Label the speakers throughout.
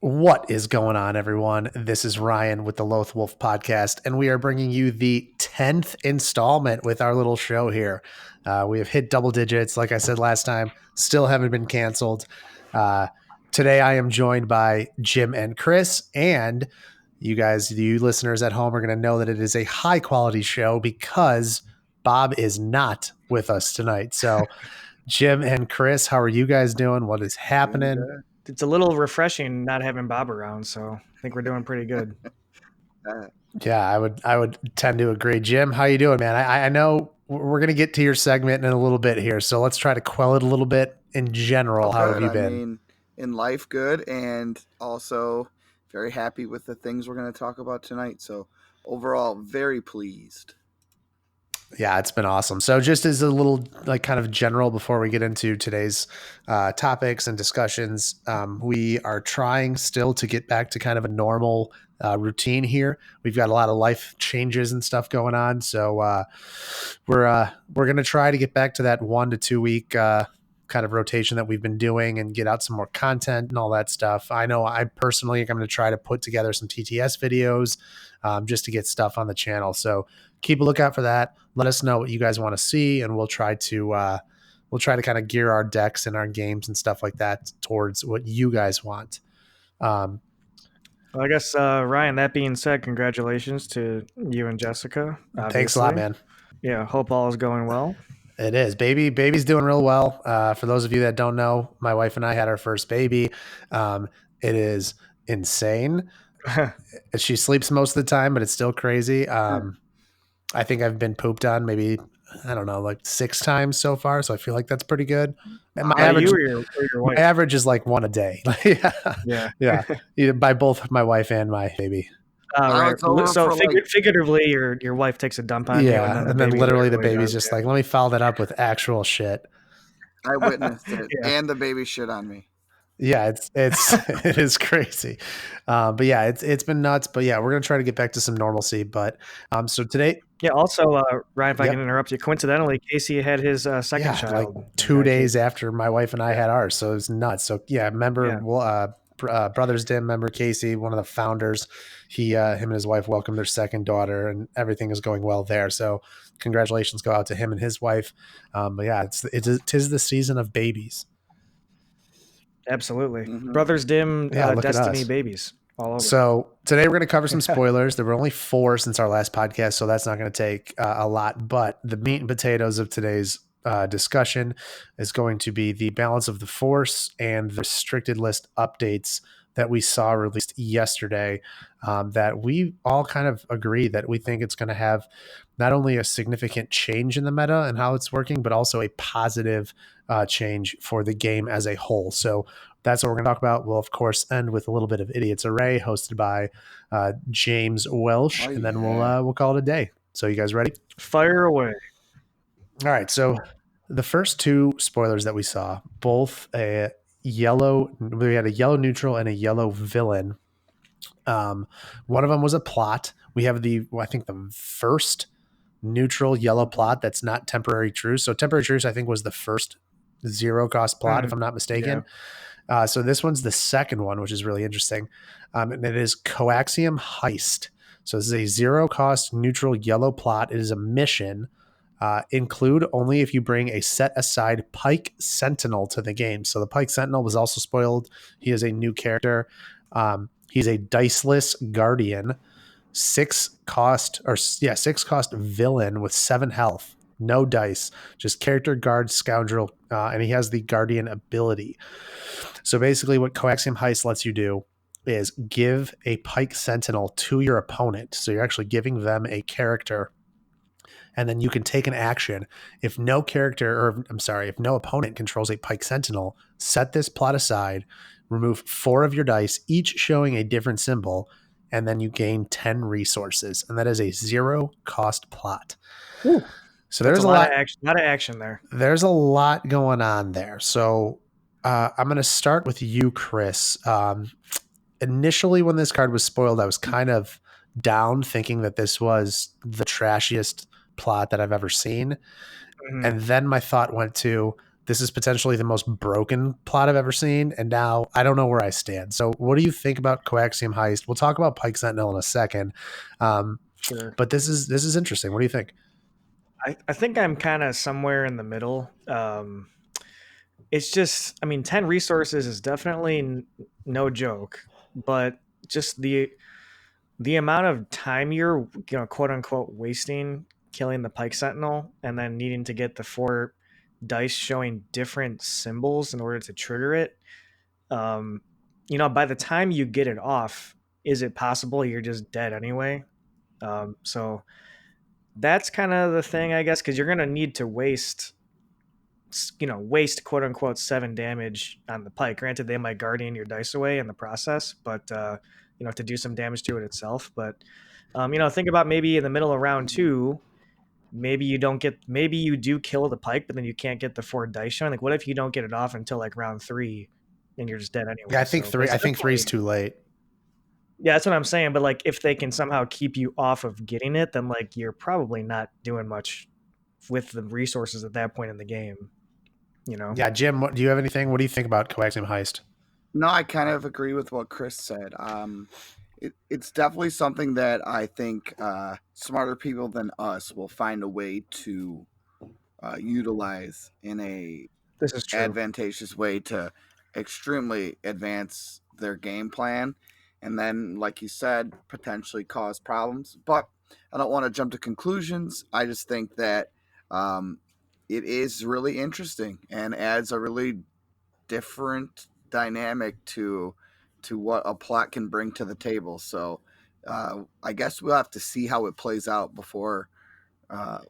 Speaker 1: What is going on, everyone? This is Ryan with the Loth-Wolf Podcast, and we are bringing you the 10th installment with our little show here. We have hit double digits, like I said last time, still haven't been canceled. Today, I am joined by Jim and Chris, and you guys, you listeners at home, are going to know that it is a high-quality show because Bob is not with us tonight. So, Jim and Chris, how are you guys doing? What is happening?
Speaker 2: It's a little refreshing not having Bob around, so I think we're doing pretty good.
Speaker 1: Yeah, I would tend to agree. Jim, how you doing, man? I know we're gonna get to your segment in a little bit here, so let's try to quell it a little bit. In general, how have you been?
Speaker 3: I mean, in life, good, and also very happy with the things we're going to talk about tonight. So overall, very pleased.
Speaker 1: Yeah, it's been awesome. So just as a little kind of general before we get into today's topics and discussions, we are trying still to get back to kind of a normal routine here. We've got a lot of life changes and stuff going on. So we're going to try to get back to that 1 to 2 week kind of rotation that we've been doing and get out some more content and all that stuff. I know I personally am going to try to put together some TTS videos just to get stuff on the channel. So keep a lookout for that. Let us know what you guys want to see, and we'll try to kind of gear our decks and our games and stuff like that towards what you guys want.
Speaker 2: Well, I guess, Ryan, that being said, congratulations to you and Jessica. Obviously.
Speaker 1: Thanks a lot, man.
Speaker 2: Yeah, hope all is going well.
Speaker 1: It is. Baby's doing real well. For those of you that don't know, my wife and I had our first baby. It is insane. She sleeps most of the time, but it's still crazy. I think I've been pooped on maybe, I don't know, like 6 times so far. So I feel like that's pretty good. And my average,
Speaker 2: your wife?
Speaker 1: My average is like 1 a day. Yeah. Either by both my wife and my baby.
Speaker 2: Right. So figuratively, your wife takes a dump on you.
Speaker 1: And then literally the baby's just like, let me follow that up with actual shit.
Speaker 3: I witnessed it. And the baby shit on me.
Speaker 1: Yeah, it is crazy. But yeah, it's been nuts. But yeah, we're going to try to get back to some normalcy. But so today.
Speaker 2: Yeah. Also, Ryan, if I can interrupt you, coincidentally, Casey had his second child
Speaker 1: like 2 days after my wife and I had ours. So it was nuts. So yeah, Brothers Dim member Casey, one of the founders, him and his wife welcomed their second daughter, and everything is going well there. So congratulations go out to him and his wife. But yeah, it is the season of babies.
Speaker 2: Absolutely. Mm-hmm. Brothers Dim, Destiny babies all over.
Speaker 1: So today we're going to cover some spoilers. There were only 4 since our last podcast, so that's not going to take a lot. But the meat and potatoes of today's discussion is going to be the balance of the force and the restricted list updates that we saw released yesterday, that we all kind of agree that we think it's going to have not only a significant change in the meta and how it's working, but also a positive change for the game as a whole. So that's what we're going to talk about. We'll, of course, end with a little bit of Idiot's Array hosted by James Welsh, and then we'll call it a day. So you guys ready?
Speaker 2: Fire away.
Speaker 1: All right. So the first 2 spoilers that we saw, both we had a yellow neutral and a yellow villain. One of them was a plot. We have the first neutral yellow plot that's not temporary truce. So temporary truce, I think, was the first 0 cost plot, if I'm not mistaken. Yeah. So this one's the second one, which is really interesting. And it is Coaxium Heist. So this is a 0 cost neutral yellow plot. It is a mission. Include only if you bring a set aside Pyke Sentinel to the game. So the Pyke Sentinel was also spoiled. He is a new character. He's a diceless guardian, 6 cost villain with 7 health, no dice, just character, guard, scoundrel, and he has the guardian ability. So basically what Coaxium Heist lets you do is give a Pyke Sentinel to your opponent. So you're actually giving them a character, and then you can take an action. If no opponent controls a Pyke Sentinel, set this plot aside, remove 4 of your dice, each showing a different symbol, and then you gain 10 resources. And that is a 0 cost plot.
Speaker 2: Ooh,
Speaker 1: so there's a lot of
Speaker 2: action there.
Speaker 1: There's a lot going on there. So I'm going to start with you, Chris. Initially, when this card was spoiled, I was kind of down, thinking that this was the trashiest plot that I've ever seen. Mm-hmm. And then my thought went to, this is potentially the most broken plot I've ever seen, and now I don't know where I stand. So what do you think about Coaxium Heist? We'll talk about Pyke Sentinel in a second.
Speaker 2: Sure.
Speaker 1: But this is interesting. What do you think?
Speaker 2: I think I'm kind of somewhere in the middle. It's just, I mean, 10 resources is definitely no joke, but just the amount of time you're, quote unquote, wasting killing the Pyke Sentinel and then needing to get the 4 dice showing different symbols in order to trigger it. By the time you get it off, is it possible you're just dead anyway? So that's kind of the thing, I guess, because you're going to need to waste quote unquote 7 damage on the Pyke. Granted, they might guardian your dice away in the process, but to do some damage to it itself. But think about maybe in the middle of round 2, maybe you do kill the Pyke, but then you can't get the 4 dice showing. Like, what if you don't get it off until like round 3 and you're just dead anyway?
Speaker 1: Yeah, I think
Speaker 2: So,
Speaker 1: 3. I think 3 is too late.
Speaker 2: yeah, that's what I'm saying. But like, if they can somehow keep you off of getting it, then like you're probably not doing much with the resources at that point in the game.
Speaker 1: Yeah, Jim, do you have anything? What do you think about Coaxium Heist?
Speaker 3: No, I kind of agree with what Chris said. It's definitely something that I think smarter people than us will find a way to utilize in a
Speaker 2: This is true.
Speaker 3: advantageous way to extremely advance their game plan, and then, like you said, potentially cause problems. But I don't want to jump to conclusions. I just think that it is really interesting and adds a really different dynamic to what a plot can bring to the table. So I guess we'll have to see how it plays out before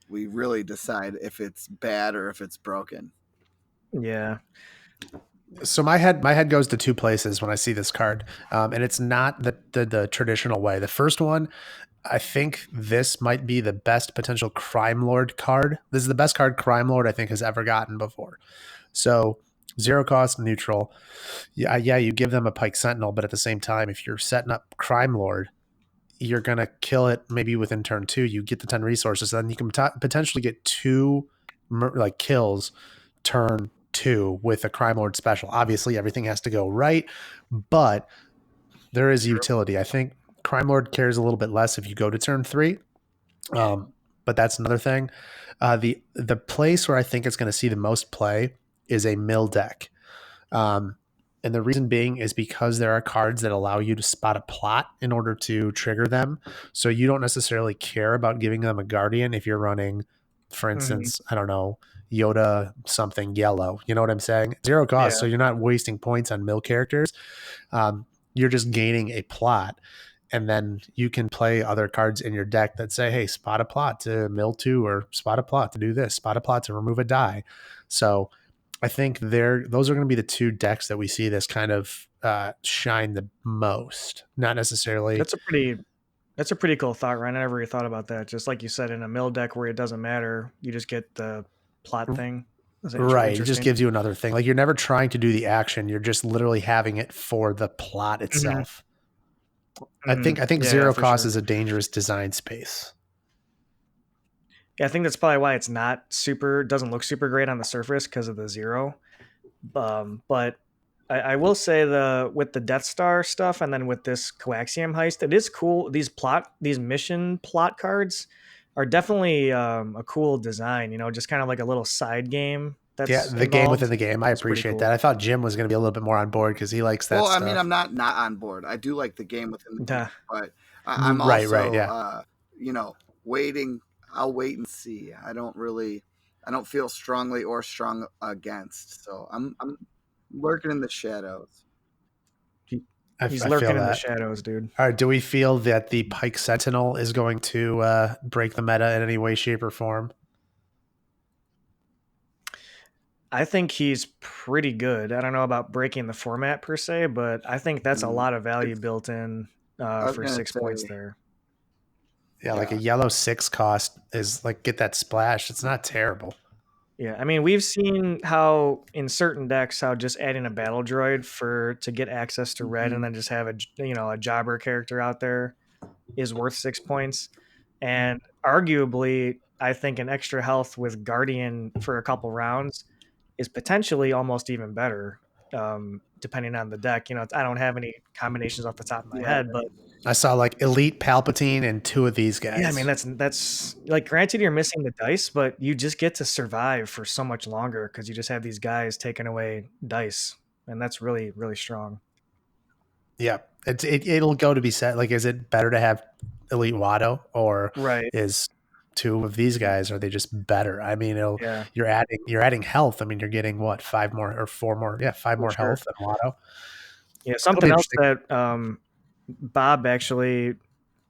Speaker 3: we really decide if it's bad or if it's broken.
Speaker 2: Yeah.
Speaker 1: So my head goes to 2 places when I see this card, and it's not the traditional way. The first one, I think this might be the best potential Crime Lord card. This is the best card Crime Lord I think has ever gotten before. So 0 cost neutral. Yeah, you give them a Pyke Sentinel, but at the same time, if you're setting up Crime Lord, you're gonna kill it maybe within turn 2. You get the 10 resources, then you can potentially get 2 kills turn 2 with a Crime Lord special. Obviously, everything has to go right, but there is utility. I think Crime Lord cares a little bit less if you go to turn 3. But that's another thing. The place where I think it's going to see the most play is a mill deck. And the reason being is because there are cards that allow you to spot a plot in order to trigger them. So you don't necessarily care about giving them a guardian if you're running, for instance, I don't know, Yoda something yellow. You know what I'm saying? 0 cost.
Speaker 2: Yeah.
Speaker 1: So you're not wasting points on mill characters. You're just gaining a plot. And then you can play other cards in your deck that say, hey, spot a plot to mill 2, or spot a plot to do this, spot a plot to remove a die. So I think those are going to be the 2 decks that we see this kind of shine the most. Not necessarily.
Speaker 2: That's a pretty cool thought, Ryan. I never really thought about that. Just like you said, in a mill deck where it doesn't matter, you just get the plot thing.
Speaker 1: Right. It just gives you another thing. Like, you're never trying to do the action. You're just literally having it for the plot itself. I think 0 cost is a dangerous design space.
Speaker 2: Yeah, I think that's probably why it's doesn't look super great on the surface because of the 0. But I will say with the Death Star stuff and then with this Coaxium heist, it is cool. These mission plot cards are definitely a cool design. Just kind of like a little side game. That's
Speaker 1: the game within the game. I appreciate
Speaker 2: cool.
Speaker 1: that. I thought Jim was going to be a little bit more on board because he likes that.
Speaker 3: Well,
Speaker 1: stuff.
Speaker 3: I mean, I'm not on board. I do like the game within the game, but I'm waiting. I'll wait and see. I don't feel strongly or strong against. So I'm lurking in the shadows.
Speaker 2: He's lurking in the shadows, dude.
Speaker 1: All right. Do we feel that the Pyke Sentinel is going to break the meta in any way, shape, or form?
Speaker 2: I think he's pretty good. I don't know about breaking the format per se, but I think that's a lot of value built in for 6 points there.
Speaker 1: Yeah, like a yellow 6 cost is like, get that splash. It's not terrible.
Speaker 2: Yeah, I mean, we've seen how in certain decks how just adding a battle droid to get access to red and then just have a jobber character out there is worth 6 points. And arguably, I think an extra health with Guardian for a couple rounds is potentially almost even better, depending on the deck. I don't have any combinations off the top of my head, but
Speaker 1: I saw like Elite Palpatine and 2 of these guys.
Speaker 2: yeah, I mean that's like, granted you're missing the dice, but you just get to survive for so much longer because you just have these guys taking away dice, and that's really really strong.
Speaker 1: Yeah, it'll go to be set. Like, is it better to have Elite Watto, or
Speaker 2: Right.
Speaker 1: is 2 of these guys, are they just better? I mean,
Speaker 2: Yeah,
Speaker 1: you're adding health. I mean, you're getting what, 5 more or 4 more? Yeah, 5
Speaker 2: for
Speaker 1: more
Speaker 2: sure.
Speaker 1: health than Watto.
Speaker 2: Yeah,
Speaker 1: It'll be
Speaker 2: something else
Speaker 1: interesting.
Speaker 2: that Bob actually,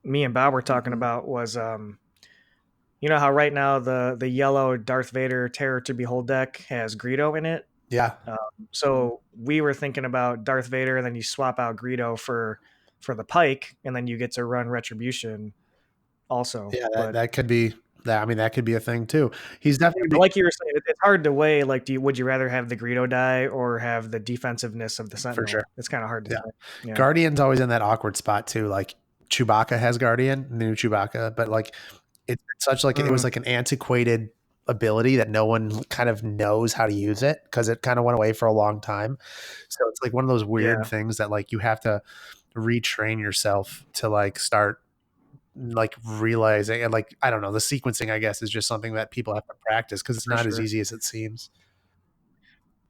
Speaker 2: me and Bob were talking
Speaker 3: Mhm.
Speaker 2: about was you know how right now the yellow Darth Vader Terror to Behold deck has Greedo in it.
Speaker 1: Yeah,
Speaker 2: So we were thinking about Darth Vader, and then you swap out Greedo for the Pyke, and then you get to run Retribution also.
Speaker 1: yeah,
Speaker 2: But
Speaker 1: that could be that. I mean, that could be a thing too. He's
Speaker 2: yeah,
Speaker 1: definitely
Speaker 2: but like you were saying, it's hard to weigh. Like, would you rather have the Greedo die or have the defensiveness of the
Speaker 1: for sure.
Speaker 2: Sentinel? It's kind of hard to
Speaker 1: Yeah,
Speaker 2: say. Yeah.
Speaker 1: Guardian's always in that awkward spot too. Like Chewbacca has Guardian, new Chewbacca, but like it's such like it was
Speaker 2: Mm,
Speaker 1: like an antiquated ability that no one kind of knows how to use it because it kind of went away for a long time. So it's like one of those weird
Speaker 2: yeah,
Speaker 1: things that like you have to retrain yourself to like start like realizing, and like I don't know, the sequencing I guess is just something that people have to practice because it's
Speaker 2: for
Speaker 1: not as
Speaker 2: sure.
Speaker 1: easy as it seems.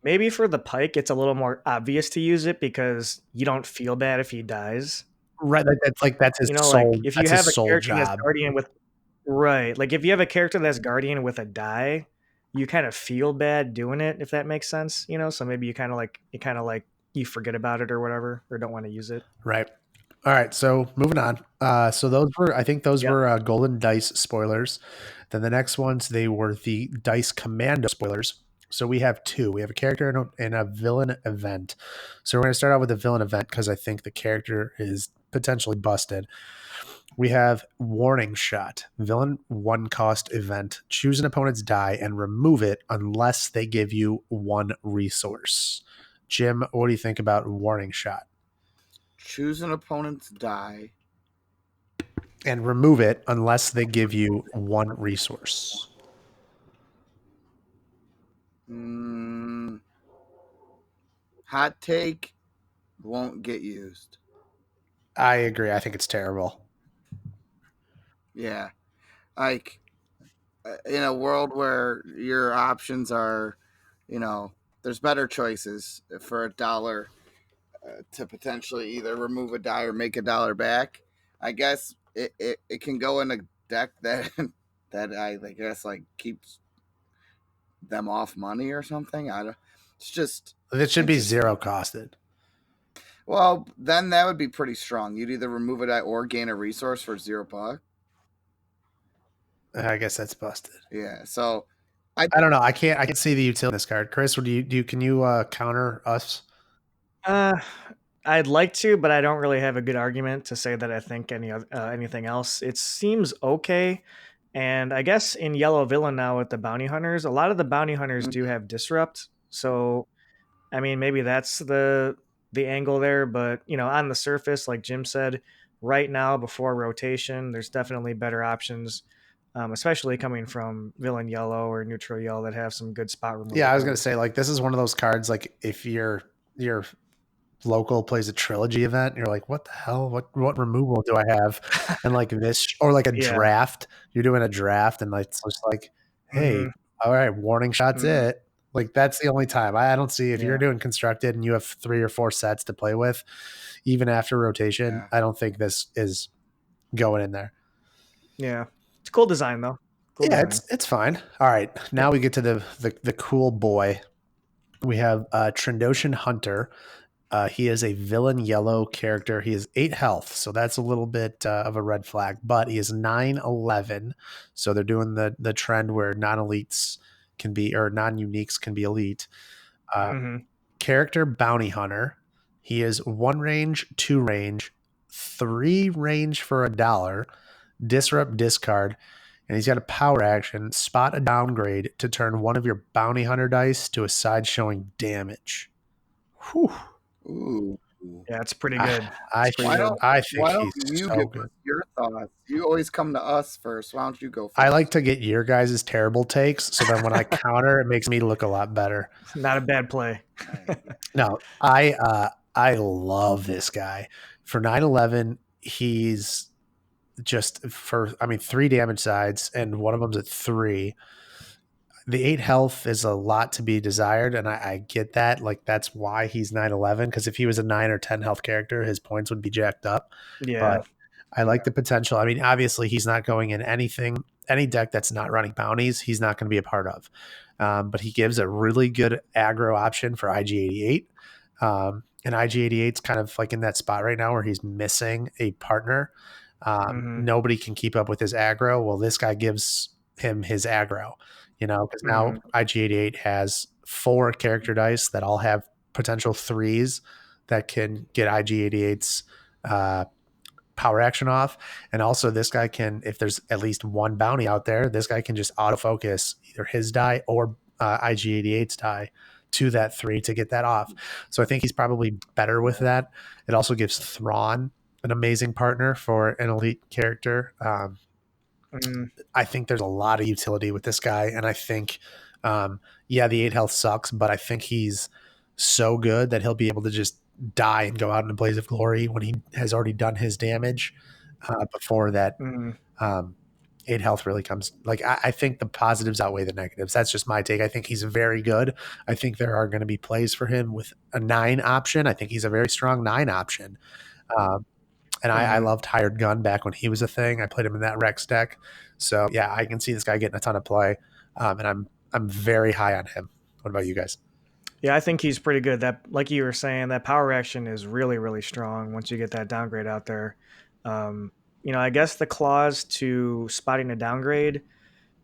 Speaker 2: Maybe for the Pyke, it's a little more obvious to use it because you don't feel bad if he dies.
Speaker 1: Right, that's his
Speaker 2: Like
Speaker 1: soul.
Speaker 2: if you
Speaker 1: That's his
Speaker 2: have a
Speaker 1: sole
Speaker 2: character that's
Speaker 1: job.
Speaker 2: Guardian with right, like if you have a character that's Guardian with a die, you kind of feel bad doing it, if that makes sense. So maybe you kind of like you forget about it or whatever, or don't want to use it.
Speaker 1: Right. All right. So moving on. So I think those
Speaker 2: Yep.
Speaker 1: were Golden Dice spoilers. Then the next ones, they were the Dice Commando spoilers. So we have 2. We have a character and a villain event. So we're going to start out with the villain event because I think the character is potentially busted. We have Warning Shot, villain 1 cost event. Choose an opponent's die and remove it unless they give you 1 resource. Jim, what do you think about Warning Shot?
Speaker 3: Choose an opponent's die.
Speaker 1: And remove it unless they give you 1 resource.
Speaker 3: Hot take, won't get used.
Speaker 1: I agree. I think it's terrible.
Speaker 3: Yeah. Like, in a world where your options are, there's better choices for $1 to potentially either remove a die or make $1 back. I guess it can go in a deck that that I guess like keeps them off money or something. It's just
Speaker 1: It should be 0 costed.
Speaker 3: Well, then that would be pretty strong. You'd either remove a die or gain a resource for $0.
Speaker 1: I guess that's busted.
Speaker 3: Yeah. So
Speaker 1: I don't know. I can't see the utility in this card. Chris, can you counter us?
Speaker 2: Uh, I'd like to, but I don't really have a good argument to say that I think anything else. It seems okay. And I guess in Yellow Villain now with the bounty hunters, a lot of the bounty hunters do have disrupt. So I mean, maybe that's the angle there, but on the surface, like Jim said, right now before rotation, there's definitely better options, especially coming from villain yellow or neutral yellow that have some good spot removal.
Speaker 1: Yeah, I was going to say, like, this is one of those cards, like, if your local plays a trilogy event, you're like, what the hell? What removal do I have? And like this, or like a
Speaker 2: Yeah.
Speaker 1: draft, you're doing a draft, and like it's just like, hey,
Speaker 2: Mhm.
Speaker 1: all right, Warning Shot's
Speaker 2: Mhm.
Speaker 1: it. Like that's the only time. I don't see if
Speaker 2: Yeah.
Speaker 1: you're doing constructed and you have 3 or 4 sets to play with, even after rotation.
Speaker 3: Yeah.
Speaker 1: I don't think this is going in there.
Speaker 2: Yeah. It's a cool design though. Cool
Speaker 1: Yeah,
Speaker 2: design.
Speaker 1: it's fine. All right, now we get to the cool boy. We have Trandoshan Hunter. He is a villain yellow character. He has 8 health, so that's a little bit of a red flag. But he is 9/11, so they're doing the trend where non-elites can be, or non-uniques can be elite.
Speaker 2: Mhm.
Speaker 1: Character bounty hunter. He is 1 range, 2 range, 3 range for $1. Disrupt discard, and he's got a power action. Spot a downgrade to turn 1 of your bounty hunter dice to a side showing damage. Whew.
Speaker 3: Ooh.
Speaker 2: Yeah, it's pretty good.
Speaker 1: I
Speaker 2: It's pretty
Speaker 3: Why
Speaker 2: good.
Speaker 3: don't
Speaker 1: I think
Speaker 3: Why don't
Speaker 1: he's
Speaker 3: you
Speaker 1: so
Speaker 3: give
Speaker 1: good.
Speaker 3: us your us. You always come to us first. Why don't you go first?
Speaker 1: I like to get your guys' terrible takes, so then when I counter, it makes me look a lot better.
Speaker 2: Not a bad play.
Speaker 1: No, I love this guy. For 9/11, he's just 3 damage sides, and one of them's at 3. The 8 health is a lot to be desired, and I get that. Like, that's why he's 9/11, because if he was a 9 or 10 health character, his points would be jacked up.
Speaker 2: Yeah.
Speaker 1: But I like the potential. I mean, obviously, he's not going in any deck that's not running bounties, he's not going to be a part of. But he gives a really good aggro option for IG-88. And IG-88's kind of like in that spot right now where he's missing a partner. Nobody can keep up with his aggro. Well, this guy gives him his aggro, because now IG-88 has 4 character dice that all have potential 3s that can get IG-88's power action off. And also this guy can, if there's at least one bounty out there, this guy can just autofocus either his die or IG-88's die to that 3 to get that off. So I think he's probably better with that. It also gives Thrawn an amazing partner for an elite character. I think there's a lot of utility with this guy. And I think, the 8 health sucks, but I think he's so good that he'll be able to just die and go out in a blaze of glory when he has already done his damage before that 8 health really comes. Like, I think the positives outweigh the negatives. That's just my take. I think he's very good. I think there are going to be plays for him with a 9 option. I think he's a very strong 9 option. And I loved Hired Gun back when he was a thing. I played him in that Rex deck. So yeah, I can see this guy getting a ton of play. And I'm very high on him. What about you guys?
Speaker 2: Yeah, I think he's pretty good. That, like you were saying, that power action is really, really strong once you get that downgrade out there. I guess the clause to spotting a downgrade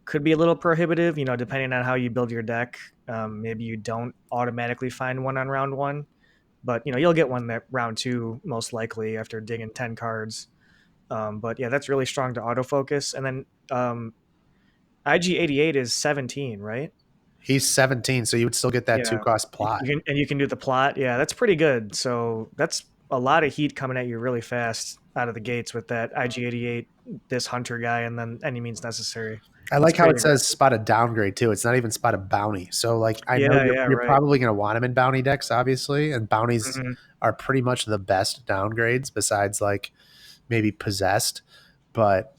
Speaker 2: could be a little prohibitive, depending on how you build your deck. Maybe you don't automatically find one on round 1, but you'll get one that round 2 most likely after digging 10 cards. But yeah, that's really strong to autofocus. And then IG-88 is 17, right?
Speaker 1: He's 17, so you would still get that 2-cost plot.
Speaker 2: You can do the plot. Yeah, that's pretty good. So that's a lot of heat coming at you really fast out of the gates with that IG-88, this hunter guy, and then any means necessary.
Speaker 1: I like how it says spot a downgrade too. It's not even spot a bounty. So like, I know you're probably going to want him in bounty decks, obviously, and bounties are pretty much the best downgrades besides like maybe possessed, but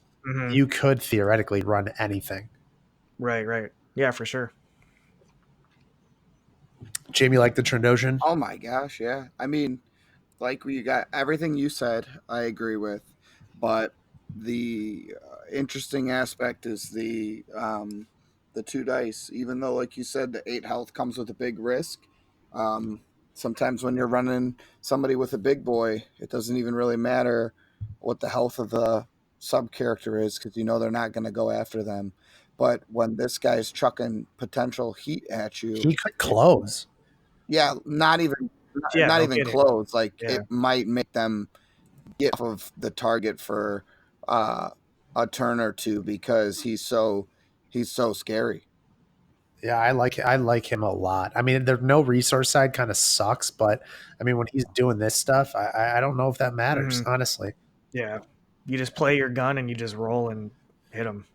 Speaker 1: you could theoretically run anything.
Speaker 2: Right. Yeah, for sure.
Speaker 1: Jamie, like the Trandoshan?
Speaker 3: Oh my gosh, yeah. I mean, like, you got everything you said, I agree with, but the interesting aspect is the 2 dice. Even though, like you said, the 8 health comes with a big risk. Sometimes when you're running somebody with a big boy, it doesn't even really matter what the health of the sub character is, because they're not going to go after them. But when this guy's chucking potential heat at you,
Speaker 1: he could close.
Speaker 3: Yeah, not even close. Like, it might make them get off of the target for a turn or 2 because he's so scary.
Speaker 1: Yeah, I like him a lot. I mean, no resource side kind of sucks, but I mean, when he's doing this stuff, I don't know if that matters, honestly.
Speaker 2: Yeah, you just play your gun and you just roll and hit him.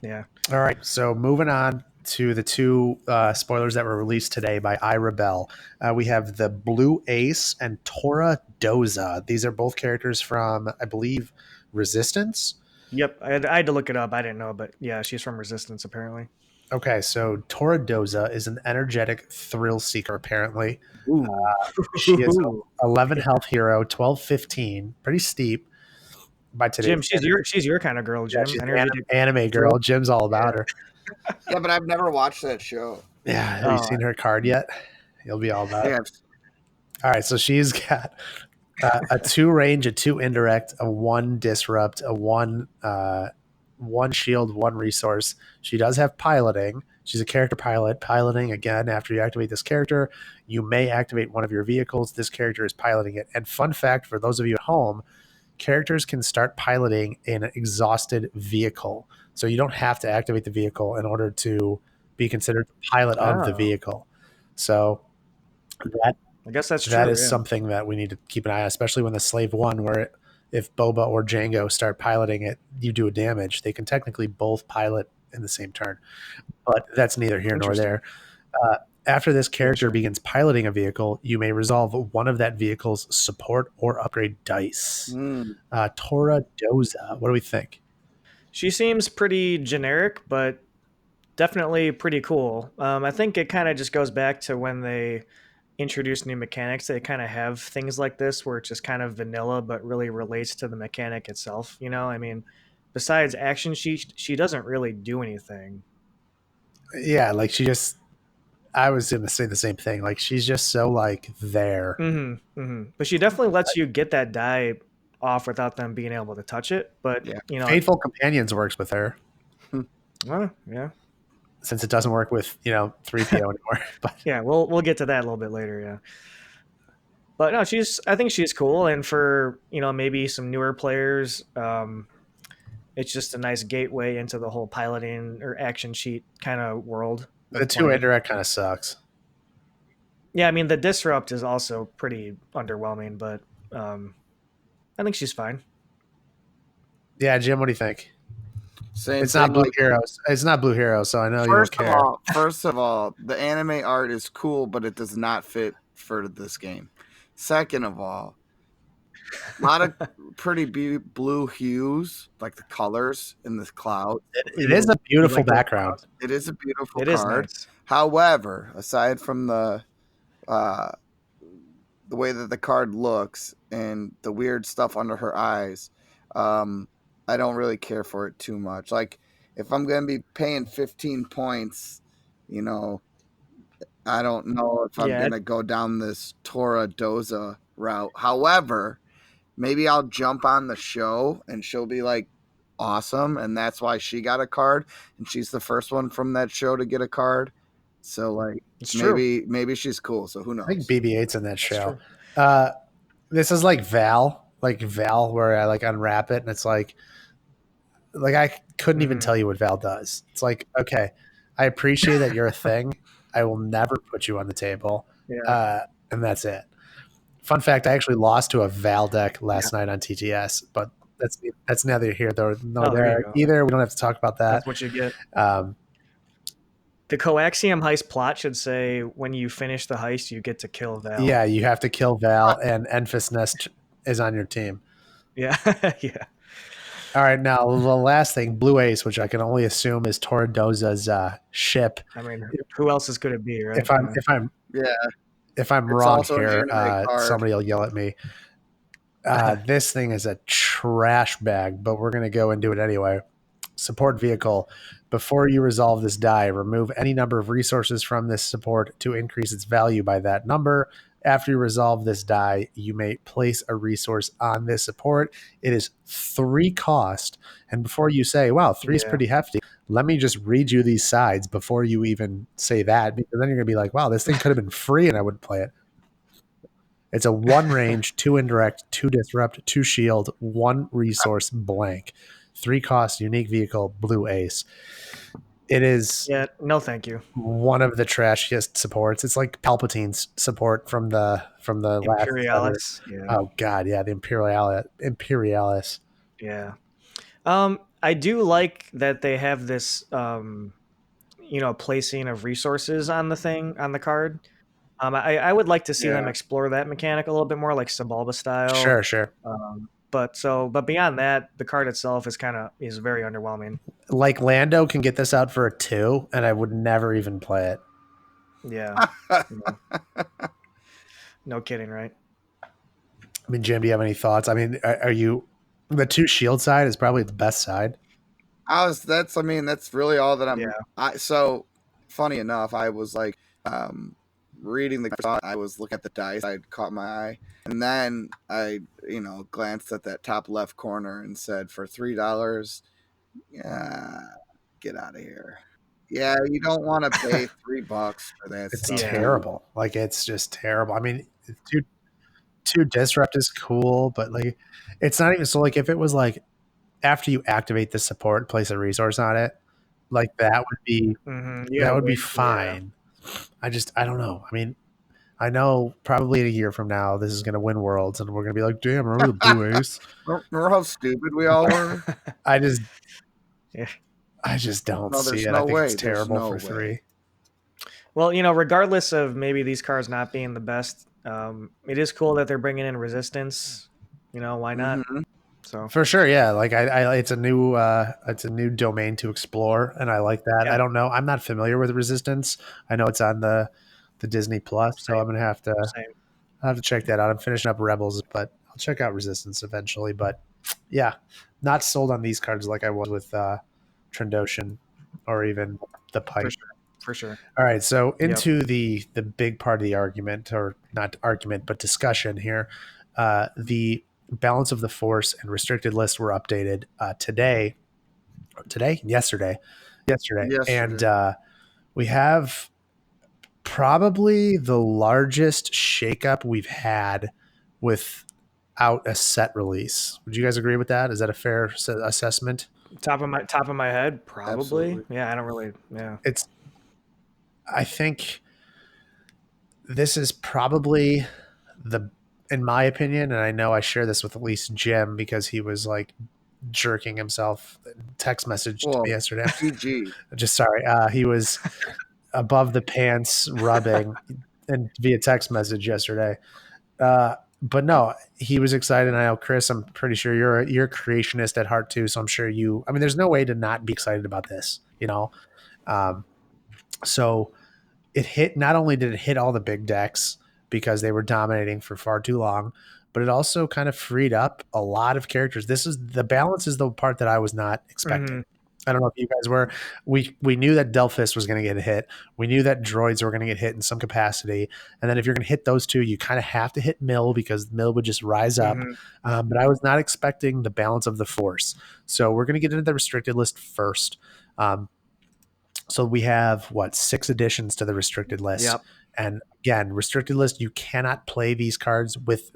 Speaker 2: Yeah.
Speaker 1: All right, so moving on to the 2 spoilers that were released today by iRebel. We have the Blue Ace and Torra Doza. These are both characters from, I believe, Resistance.
Speaker 2: Yep, I had to look it up. I didn't know, but yeah, she's from Resistance apparently.
Speaker 1: Okay, so Torra Doza is an energetic thrill seeker, apparently. She is an 11 health hero, 12-15, pretty steep. By today,
Speaker 2: Jim, she's your kind of girl, Jim.
Speaker 1: Yeah, she's anime girl. Jim's all about her.
Speaker 3: Yeah, but I've never watched that show.
Speaker 1: Yeah, have you seen her card yet? You'll be all about it. All right, so she's got a 2 range, a 2 indirect, a 1 disrupt, a 1 shield, 1 resource. She does have piloting. She's a character pilot. Piloting, again, after you activate this character, you may activate one of your vehicles. This character is piloting it. And fun fact for those of you at home, characters can start piloting an exhausted vehicle. So you don't have to activate the vehicle in order to be considered the pilot of the vehicle. So
Speaker 2: I guess that's true.
Speaker 1: That is something that we need to keep an eye on, especially when the Slave 1, where if Boba or Django start piloting it, you do a damage. They can technically both pilot in the same turn, but that's neither here nor there. After this character begins piloting a vehicle, you may resolve one of that vehicle's support or upgrade dice. Torra Doza, what do we think?
Speaker 2: She seems pretty generic, but definitely pretty cool. I think it kind of just goes back to when they introduce new mechanics. They kind of have things like this where it's just kind of vanilla, but really relates to the mechanic itself. You know, I mean, besides action, she doesn't really do anything.
Speaker 1: Yeah, like I was going to say the same thing. Like she's just so like there.
Speaker 2: But she definitely lets you get that die off without them being able to touch it. But you know,
Speaker 1: Faithful Companions works with her.
Speaker 2: Well, yeah.
Speaker 1: Since it doesn't work with 3PO anymore. But
Speaker 2: yeah, we'll get to that a little bit later. Yeah. But no, I think she's cool, and for maybe some newer players, it's just a nice gateway into the whole piloting or action sheet kind of world.
Speaker 1: The 2 indirect kind of sucks.
Speaker 2: Yeah, I mean the disrupt is also pretty underwhelming, but I think she's fine.
Speaker 1: Yeah, Jim, what do you think?
Speaker 3: It's
Speaker 1: not Blue Heroes. It's not Blue Heroes, so I know you don't care.
Speaker 3: First of all, the anime art is cool, but it does not fit for this game. Second of all, a lot of pretty blue hues, like the colors in this cloud.
Speaker 1: It is a beautiful background.
Speaker 3: It is a beautiful
Speaker 2: card.
Speaker 3: It
Speaker 2: is nice.
Speaker 3: However, aside from the way that the card looks and the weird stuff under her eyes, I don't really care for it too much. Like, if I'm going to be paying 15 points, I don't know if I'm going to go down this Torra Doza route. However, maybe I'll jump on the show and she'll be like awesome, and that's why she got a card, and she's the first one from that show to get a card. So like maybe she's cool. So who knows?
Speaker 1: I think BB-8's in that show. This is like Val, where I like unwrap it and it's like I couldn't even tell you what Val does. It's like, okay, I appreciate that you're a thing. I will never put you on the table. And that's it. Fun fact, I actually lost to a Val deck last night on TTS, but that's neither here nor there either. We don't have to talk about that.
Speaker 2: That's what you get. The Coaxium heist plot should say when you finish the heist, you get to kill Val.
Speaker 1: Yeah, you have to kill Val, and Enfys Nest is on your team.
Speaker 2: Yeah, yeah.
Speaker 1: All right, now the last thing, Blue Ace, which I can only assume is Torra Doza's ship.
Speaker 2: I mean, who else is going to be, right?
Speaker 1: If I'm wrong here, somebody will yell at me. This thing is a trash bag, but we're going to go and do it anyway. Support vehicle. Before you resolve this die, remove any number of resources from this support to increase its value by that number. After you resolve this die, you may place a resource on this support. It is 3 cost. And before you say, wow, 3 is pretty hefty, let me just read you these sides before you even say that, because then you're going to be like, wow, this thing could have been free and I wouldn't play it. It's a 1 range, 2 indirect, 2 disrupt, 2 shield, 1 resource blank. 3 cost, unique vehicle, Blue Ace. It is
Speaker 2: no thank you.
Speaker 1: One of the trashiest supports. It's like Palpatine's support from the
Speaker 2: Imperialis.
Speaker 1: Oh god, yeah, the Imperialis.
Speaker 2: Yeah. I do like that they have this placing of resources on the card. I would like to see them explore that mechanic a little bit more, like Sabalba style.
Speaker 1: Sure.
Speaker 2: But beyond that, the card itself is very underwhelming.
Speaker 1: Like Lando can get this out for a 2, and I would never even play it.
Speaker 2: Yeah. No kidding, right?
Speaker 1: I mean, Jim, do you have any thoughts? I mean, are you the 2 shield side is probably the best side?
Speaker 3: That's really all that I'm. So funny enough, I was like reading I was looking at the dice. I caught my eye, and then I glanced at that top left corner and said, for $3, get out of here. Yeah, you don't want to pay $3 for that.
Speaker 1: It's terrible. Like, it's just terrible. I mean, 2 disrupt is cool, but like, it's not even so. Like, if it was like after you activate the support, place a resource on it, like that would be that would be fine. I don't know. I mean, I know probably in a year from now this is going to win Worlds, and we're going to be like, "Damn, remember the blue ace?"
Speaker 3: Remember how stupid we all were?
Speaker 1: I just,
Speaker 2: Yeah.
Speaker 1: I just don't
Speaker 3: No,
Speaker 1: see
Speaker 3: there's
Speaker 1: it. I
Speaker 3: no
Speaker 1: think it's
Speaker 3: way. There's
Speaker 1: terrible
Speaker 3: no
Speaker 1: for
Speaker 3: way.
Speaker 1: 3.
Speaker 2: Well, regardless of maybe these cards not being the best, it is cool that they're bringing in resistance. Why not?
Speaker 3: Mhm.
Speaker 2: So
Speaker 1: For sure, yeah. Like it's a new domain to explore, and I like that.
Speaker 2: yeah,
Speaker 1: I don't know. I'm not familiar with Resistance. I know it's on the Disney Plus, so
Speaker 2: same,
Speaker 1: I'm gonna have to
Speaker 2: same.
Speaker 1: check that out. I'm finishing up Rebels, but I'll check out Resistance eventually. But yeah, not sold on these cards like I was with Trandoshan or even the
Speaker 2: For
Speaker 1: Pyke.
Speaker 2: sure, for sure.
Speaker 1: All right, so
Speaker 2: Yep.
Speaker 1: into the big part of the argument, or not argument, but discussion here. The balance of the force and restricted list were updated yesterday, and
Speaker 3: Yesterday.
Speaker 1: we have probably the largest shakeup we've had without a set release. Would you guys agree with that? Is that a fair assessment?
Speaker 2: Top of my head, probably.
Speaker 3: Absolutely.
Speaker 2: Yeah, I don't really. Yeah.
Speaker 1: It's. I think this is probably the, in my opinion, and I know I share this with at least Jim because he was like jerking himself, text message to me
Speaker 3: Well,
Speaker 1: yesterday.
Speaker 3: PG.
Speaker 1: Just sorry. He was above the pants rubbing and via text message yesterday. But no, he was excited. I know, Chris, I'm pretty sure you're a creationist at heart too. So I'm sure I mean, there's no way to not be excited about this, Um, so it hit, not only did it hit all the big decks because they were dominating for far too long, but it also kind of freed up a lot of characters. This is the balance is the part that I was not expecting.
Speaker 2: Hmm.
Speaker 1: I don't know if you guys were. We knew that Delphis was going to get hit. We knew that droids were going to get hit in some capacity. And then if you're going to hit those two, you kind of have to hit Mill because Mill would just rise up.
Speaker 2: Hmm.
Speaker 1: But I was not expecting the balance of the force. So we're going to get into the restricted list first. So we have 6 additions to the restricted list.
Speaker 2: Yep.
Speaker 1: And again, restricted list, you cannot play these cards with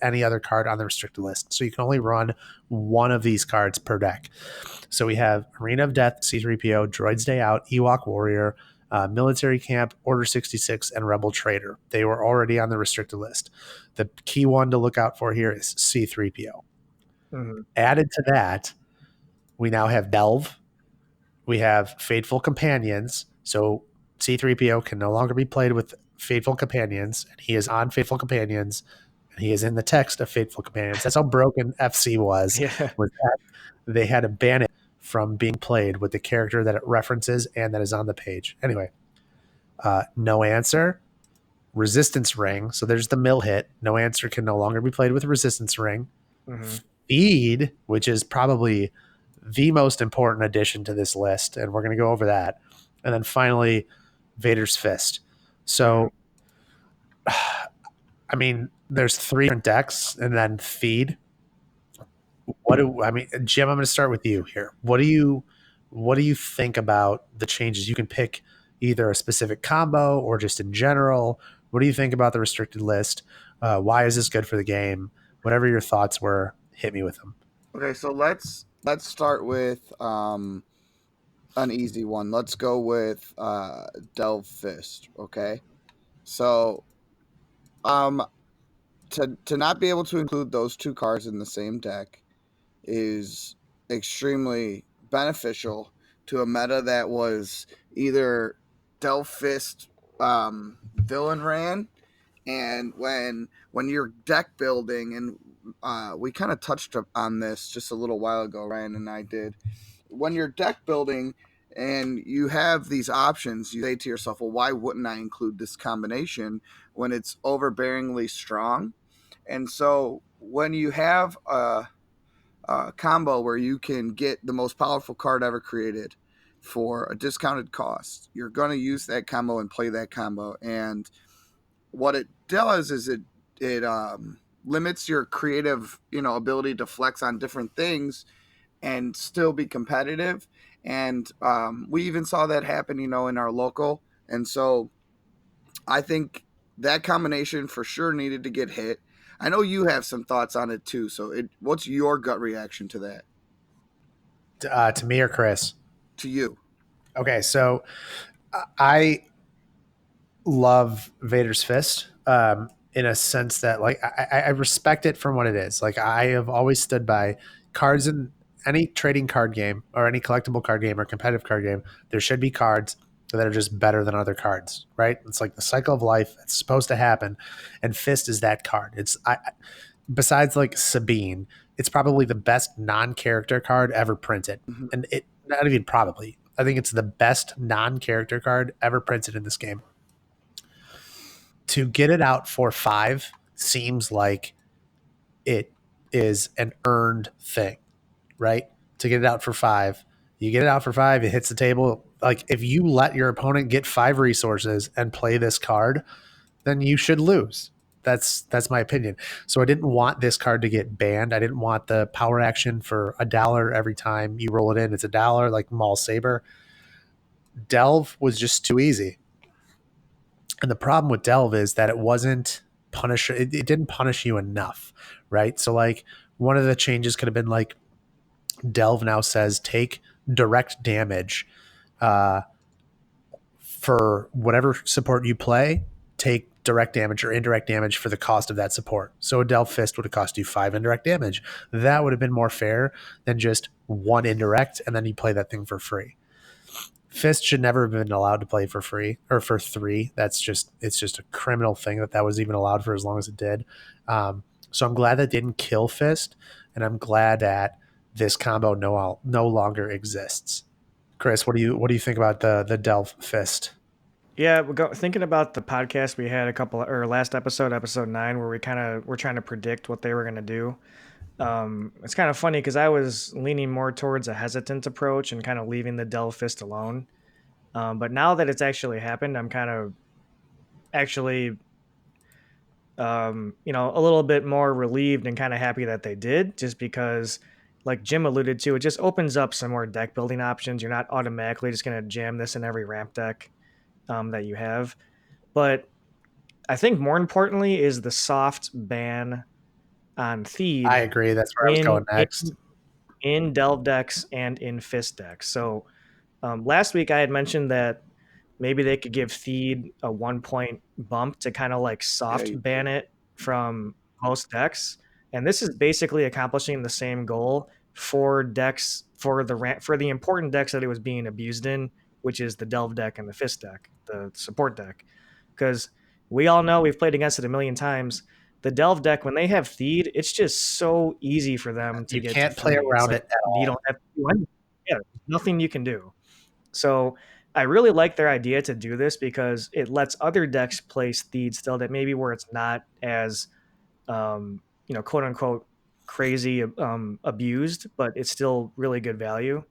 Speaker 1: any other card on the restricted list. So you can only run one of these cards per deck. So we have Arena of Death, C3PO, Droid's Day Out, Ewok Warrior, Military Camp, Order 66, and Rebel Trader. They were already on the restricted list. The key one to look out for here is C3PO.
Speaker 2: Hmm.
Speaker 1: Added to that, we now have Delve. We have Faithful Companions. So C3PO can no longer be played with Faithful Companions, and he is on Faithful Companions, and he is in the text of Faithful Companions. That's how broken FC was.
Speaker 2: Yeah.
Speaker 1: With that, they had to ban it from being played with the character that it references and that is on the page. Anyway, no answer. Resistance Ring. So there's the mill hit. No answer can no longer be played with Resistance Ring.
Speaker 2: Hmm.
Speaker 1: Feed, which is probably the most important addition to this list, and we're going to go over that. And then finally, Vader's Fist. So, I mean, there's 3 different decks, and then Feed. I mean, Jim? I'm going to start with you here. What do you think about the changes? You can pick either a specific combo or just in general. What do you think about the restricted list? Why is this good for the game? Whatever your thoughts were, hit me with them.
Speaker 3: Okay, so let's start with an easy one. Let's go with Delve Fist. Okay, so um, to not be able to include those 2 cards in the same deck is extremely beneficial to a meta that was either Delve Fist villain ran, and when you're deck building, and we kind of touched on this just a little while ago, Ryan and I did. When you're deck building and you have these options, you say to yourself, well, why wouldn't I include this combination when it's overbearingly strong? And so when you have a combo where you can get the most powerful card ever created for a discounted cost, you're going to use that combo and play that combo. And what it does is it limits your creative ability to flex on different things and still be competitive. And we even saw that happen in our local. And so I think that combination for sure needed to get hit. I know you have some thoughts on it too, so what's your gut reaction to that?
Speaker 1: To me or Chris?
Speaker 3: To you?
Speaker 1: Okay, so I love Vader's Fist in a sense that like I respect it from what it is. Like I have always stood by cards in any trading card game or any collectible card game or competitive card game. There should be cards that are just better than other cards, right? It's like the cycle of life. It's supposed to happen, and Fist is that card. Besides like Sabine, it's probably the best non-character card ever printed,
Speaker 3: Mhm.
Speaker 1: and it not even probably. I think it's the best non-character card ever printed in this game. To get it out for 5 seems like it is an earned thing, right? To get it out for 5, you get it out for 5, it hits the table. Like if you let your opponent get 5 resources and play this card, then you should lose. That's my opinion. So I didn't want this card to get banned. I didn't want the power action for $1 every time you roll it in. It's $1 like Maul Saber. Delve was just too easy. And the problem with Delve is that it wasn't punish. It didn't punish you enough, right? So like one of the changes could have been like Delve now says take direct damage for whatever support you play. Take direct damage or indirect damage for the cost of that support. So a Delve Fist would have cost you 5 indirect damage. That would have been more fair than just 1 indirect and then you play that thing for free. Fist should never have been allowed to play for free or for 3. It's just a criminal thing that was even allowed for as long as it did. So I'm glad that didn't kill Fist, and I'm glad that this combo no longer exists. Chris, what do you think about the Delve Fist?
Speaker 2: Yeah, thinking about the podcast we had last episode, episode 9, where we're trying to predict what they were going to do. It's kind of funny because I was leaning more towards a hesitant approach and kind of leaving the Delve Fist alone. But now that it's actually happened, I'm kind of actually, a little bit more relieved and kind of happy that they did, just because, like Jim alluded to, it just opens up some more deck building options. You're not automatically just going to jam this in every ramp deck that you have. But I think more importantly is the soft ban on Theed
Speaker 1: I agree. That's where I was going next.
Speaker 2: in Delve decks and in Fist decks. So last week I had mentioned that maybe they could give Theed a 1-point bump to kind of like soft ban it from most decks. And this is basically accomplishing the same goal for decks for the important decks that it was being abused in, which is the Delve deck and the Fist deck, the support deck. Because we all know, we've played against it a million times, the Delve deck, when they have Theed, it's just so easy for them to get
Speaker 1: can't
Speaker 2: to
Speaker 1: play
Speaker 2: 3.
Speaker 1: around it at all.
Speaker 2: You don't have to do anything. Yeah, there's nothing you can do. So I really like their idea to do this because it lets other decks place Theed still that maybe where it's not as, quote unquote crazy abused, but it's still really good value.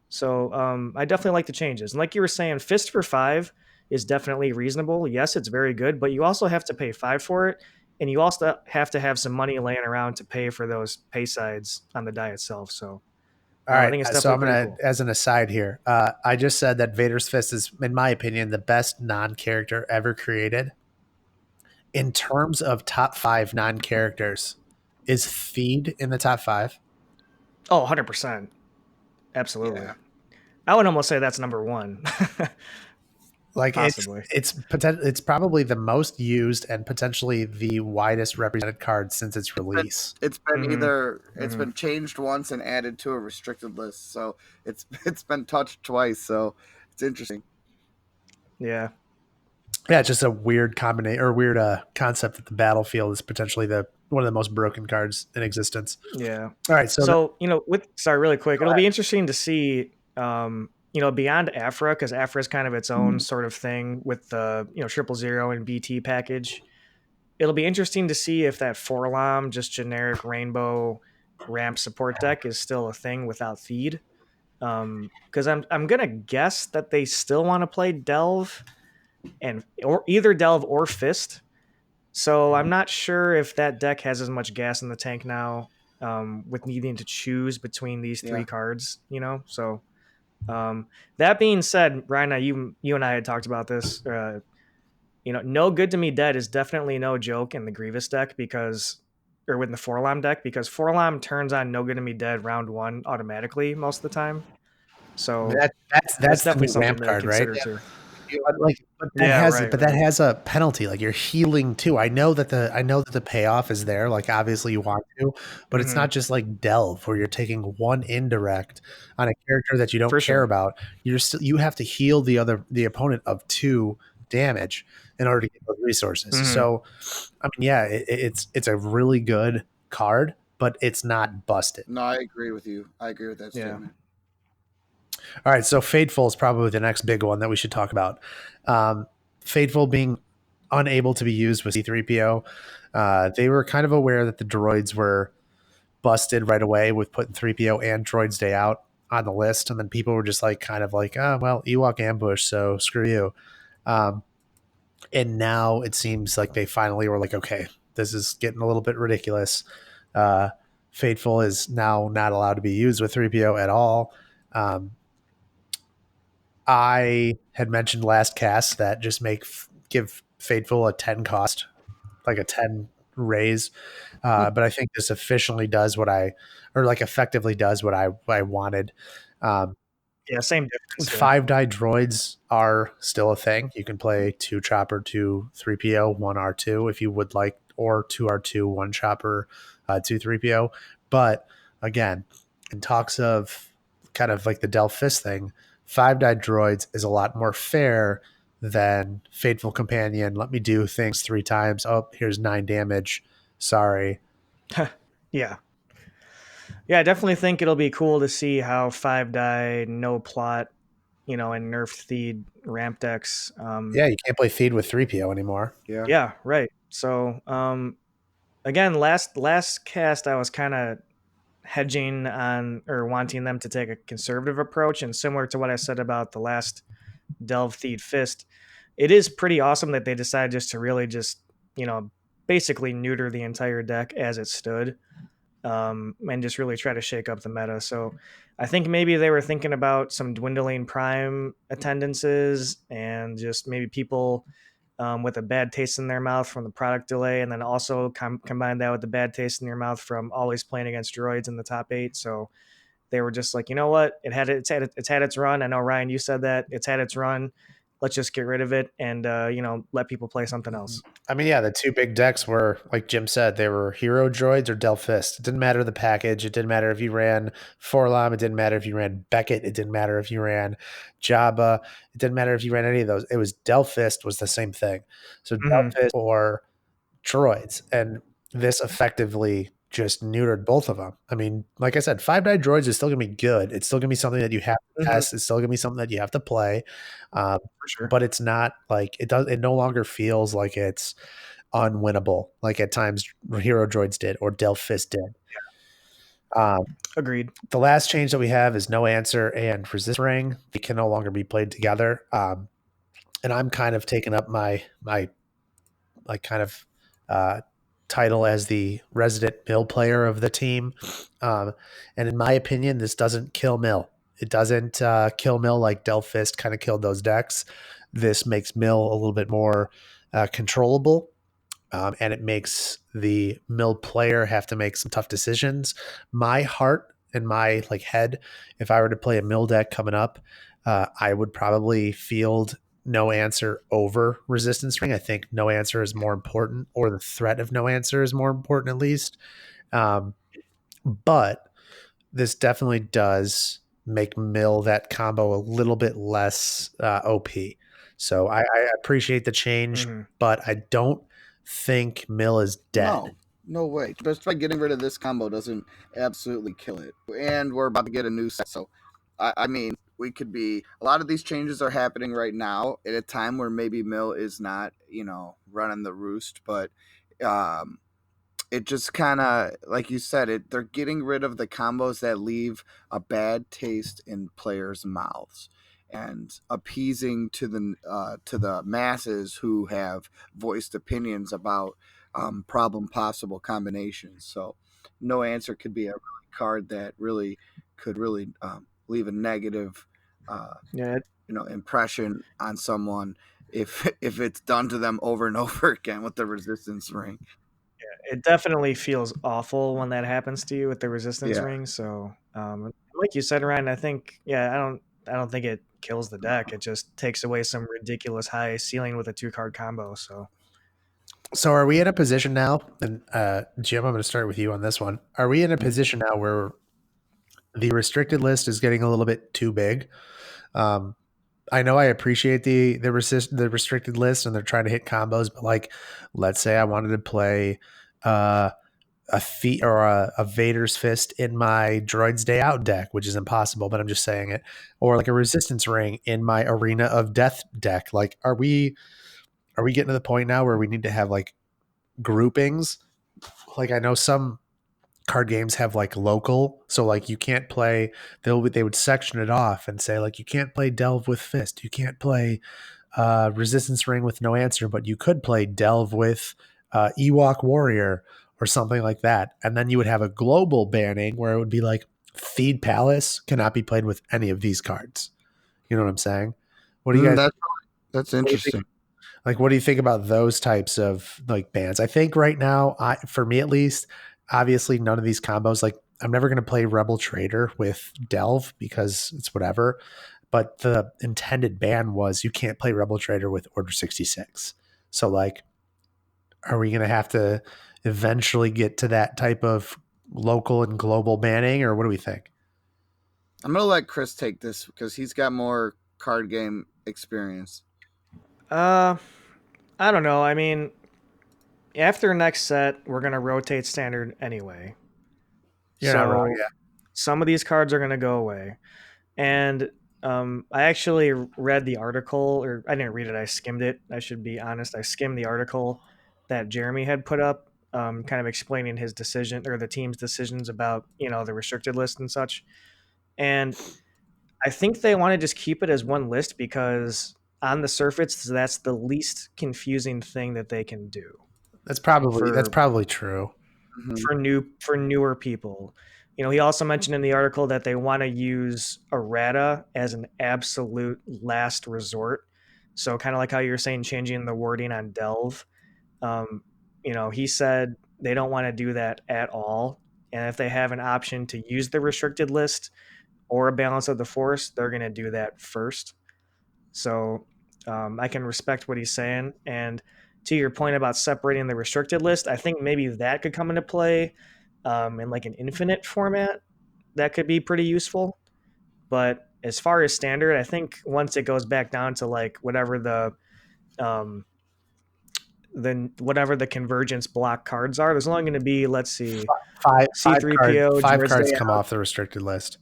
Speaker 2: So I definitely like the changes. And like you were saying, Fist for 5 is definitely reasonable. Yes, it's very good, but you also have to pay 5 for it. And you also have to have some money laying around to pay for those pay sides on the die itself. So
Speaker 1: All
Speaker 2: I
Speaker 1: right,
Speaker 2: think it's
Speaker 1: so I'm
Speaker 2: definitely
Speaker 1: gonna,
Speaker 2: pretty cool.
Speaker 1: as an aside here, I just said that Vader's Fist is, in my opinion, the best non-character ever created. In terms of top 5 non-characters, is Theed in the top 5?
Speaker 2: Oh, 100%. Absolutely.
Speaker 3: Yeah.
Speaker 2: I would almost say that's number 1.
Speaker 1: Like
Speaker 2: Possibly.
Speaker 1: it's probably the most used and potentially the widest represented card since its release.
Speaker 3: It's been
Speaker 2: Mhm.
Speaker 3: it's been changed once and added to a restricted list, so it's been touched twice. So it's interesting.
Speaker 2: Yeah.
Speaker 1: Yeah, it's just a weird combination or weird concept that the battlefield is potentially one of the most broken cards in existence.
Speaker 2: Yeah.
Speaker 1: All right,
Speaker 2: So, really quick, it'll be interesting to see, beyond Afra, because Afra is kind of its own sort of thing with the, 000 and BT package. It'll be interesting to see if that Forlam, just generic rainbow ramp support deck, is still a thing without Theed. Because I'm gonna guess that they still want to play Delve or either Delve or Fist. So I'm not sure if that deck has as much gas in the tank now, with needing to choose between these 3 cards. So that being said, Ryan, you and I had talked about this. No Good to Me Dead is definitely no joke in the Grievous deck or with the Forlam deck, because Forlam turns on No Good to Me Dead round 1 automatically most of the time. So
Speaker 1: that's
Speaker 2: definitely
Speaker 1: the new
Speaker 2: something
Speaker 1: ramp
Speaker 2: to
Speaker 1: card, right?
Speaker 2: consider too.
Speaker 1: but that has a penalty. Like you're healing too. I know that the payoff is there. Like obviously you want to, but it's not just like Delve where you're taking one indirect on a character that you don't care about. You have to heal the opponent of 2 damage in order to get those resources. So I mean, yeah, it's a really good card, but it's not busted.
Speaker 3: No, I agree with you. I agree with that statement.
Speaker 1: All right, so Fateful is probably the next big one that we should talk about. Fateful being unable to be used with C-3PO. They were kind of aware that the droids were busted right away with putting 3PO and Droids Day Out on the list, and then people were just like kind of like, oh, well, Ewok ambush, so screw you. And now it seems like they finally were like, okay, this is getting a little bit ridiculous. Fateful is now not allowed to be used with 3PO at all. I had mentioned last cast that just give Fateful a 10 cost, like a 10 raise. But I think this effectively does what I wanted.
Speaker 2: Same difference.
Speaker 1: 5-die droids are still a thing. You can play 2 chopper, 2 3PO, 1 R2 if you would like, or 2 R2, 1 chopper, 2 3PO. But again, in talks of kind of like the Del Fist thing, 5-die droids is a lot more fair than Fateful Companion. Let me do things 3 times. Oh, here's 9 damage. Sorry.
Speaker 2: Yeah, I definitely think it'll be cool to see how 5-die, no plot, and nerfed Theed ramp decks.
Speaker 1: Yeah, you can't play Theed with 3PO anymore.
Speaker 2: Yeah, right. So, again, last cast I was kind of hedging on or wanting them to take a conservative approach, and similar to what I said about the last Delve Theed Fist, it is pretty awesome that they decided just to really just basically neuter the entire deck as it stood, and just really try to shake up the meta. So I think maybe they were thinking about some dwindling prime attendances and just maybe people with a bad taste in their mouth from the product delay, and then also combine that with the bad taste in your mouth from always playing against droids in the top 8. So they were just like, you know what, it's had its run. I know, Ryan, you said that it's had its run. Let's just get rid of it and let people play something else.
Speaker 1: I mean, yeah, the 2 big decks were, like Jim said, they were Hero Droids or Del Fist. It didn't matter the package. It didn't matter if you ran Forlom. It didn't matter if you ran Beckett. It didn't matter if you ran Jabba. It didn't matter if you ran any of those. It was Del Fist was the same thing. So Del Fist or droids. And this effectively just neutered both of them. I mean, like I said, 5-die droids is still going to be good. It's still going to be something that you have to test. It's still going to be something that you have to play.
Speaker 2: For sure.
Speaker 1: But it's not like it no longer feels like it's unwinnable like at times Hero Droids did or Del Fist did.
Speaker 2: Agreed.
Speaker 1: The last change that we have is No Answer and Resist Ring. They can no longer be played together. And I'm kind of taking up my like kind of title as the resident Mill player of the team. And in my opinion, this doesn't kill Mill. It doesn't kill Mill like Del Fist kind of killed those decks. This makes Mill a little bit more controllable, and it makes the Mill player have to make some tough decisions. My heart and my head, if I were to play a Mill deck coming up, I would probably field No Answer over Resistance Ring. I think No Answer is more important, or the threat of No Answer is more important at least. But this definitely does make Mill, that combo, a little bit less OP. So I appreciate the change, but I don't think Mill is dead.
Speaker 3: No way. Just by getting rid of this combo doesn't absolutely kill it. And we're about to get a new set. So, I mean, we could be, a lot of these changes are happening right now at a time where maybe Mill is not, running the roost, but it just kind of, like you said, they're getting rid of the combos that leave a bad taste in players' mouths and appeasing to the masses who have voiced opinions about possible combinations. So No Answer could be a card that really could leave a negative impression on someone if it's done to them over and over again with the Resistance Ring.
Speaker 2: Yeah, it definitely feels awful when that happens to you with the Resistance Ring. So like you said, Ryan, I think I I don't think it kills the deck. It just takes away some ridiculous high ceiling with a 2-card combo.
Speaker 1: So are we in a position now, and Jim, I'm going to start with you on this one. Are we in a position now where the restricted list is getting a little bit too big? I know I appreciate the restricted list and they're trying to hit combos, but like, let's say I wanted to play a feat or a Vader's Fist in my Droid's Day Out deck, which is impossible, but I'm just saying it, or like a Resistance Ring in my Arena of Death deck. Like, are we getting to the point now where we need to have like groupings? Like, I know some card games have like local, so like you can't play, they would section it off and say like you can't play Delve with Fist, you can't play Resistance Ring with No Answer, but you could play Delve with Ewok Warrior or something like that. And then you would have a global banning where it would be like Feed Palace cannot be played with any of these cards. You know what I'm saying? What do you guys?
Speaker 3: That's interesting.
Speaker 1: Like, what do you think about those types of like bans? I think right now, for me at least, obviously none of these combos, like I'm never going to play Rebel Trader with Delve because it's whatever. But the intended ban was you can't play Rebel Trader with Order 66. So like, are we going to have to eventually get to that type of local and global banning, or what do we think?
Speaker 3: I'm going to let Chris take this because he's got more card game experience.
Speaker 2: I don't know. I mean, after next set, we're going to rotate standard anyway.
Speaker 1: You're not wrong, yeah.
Speaker 2: Some of these cards are going to go away. And I actually read the article, or I didn't read it, I skimmed it. I should be honest. I skimmed the article that Jeremy had put up, kind of explaining his decision or the team's decisions about, the restricted list and such. And I think they want to just keep it as one list because on the surface, that's the least confusing thing that they can do.
Speaker 1: That's probably true.
Speaker 2: For newer people. He also mentioned in the article that they want to use errata as an absolute last resort. So kind of like how you were saying, changing the wording on Delve. He said they don't want to do that at all. And if they have an option to use the restricted list or a balance of the force, they're going to do that first. So I can respect what he's saying. And to your point about separating the restricted list, I think maybe that could come into play in like an infinite format. That could be pretty useful. But as far as standard, I think once it goes back down to like whatever the convergence block cards are, there's only going to be, let's see,
Speaker 1: C3PO, five cards come off the restricted list.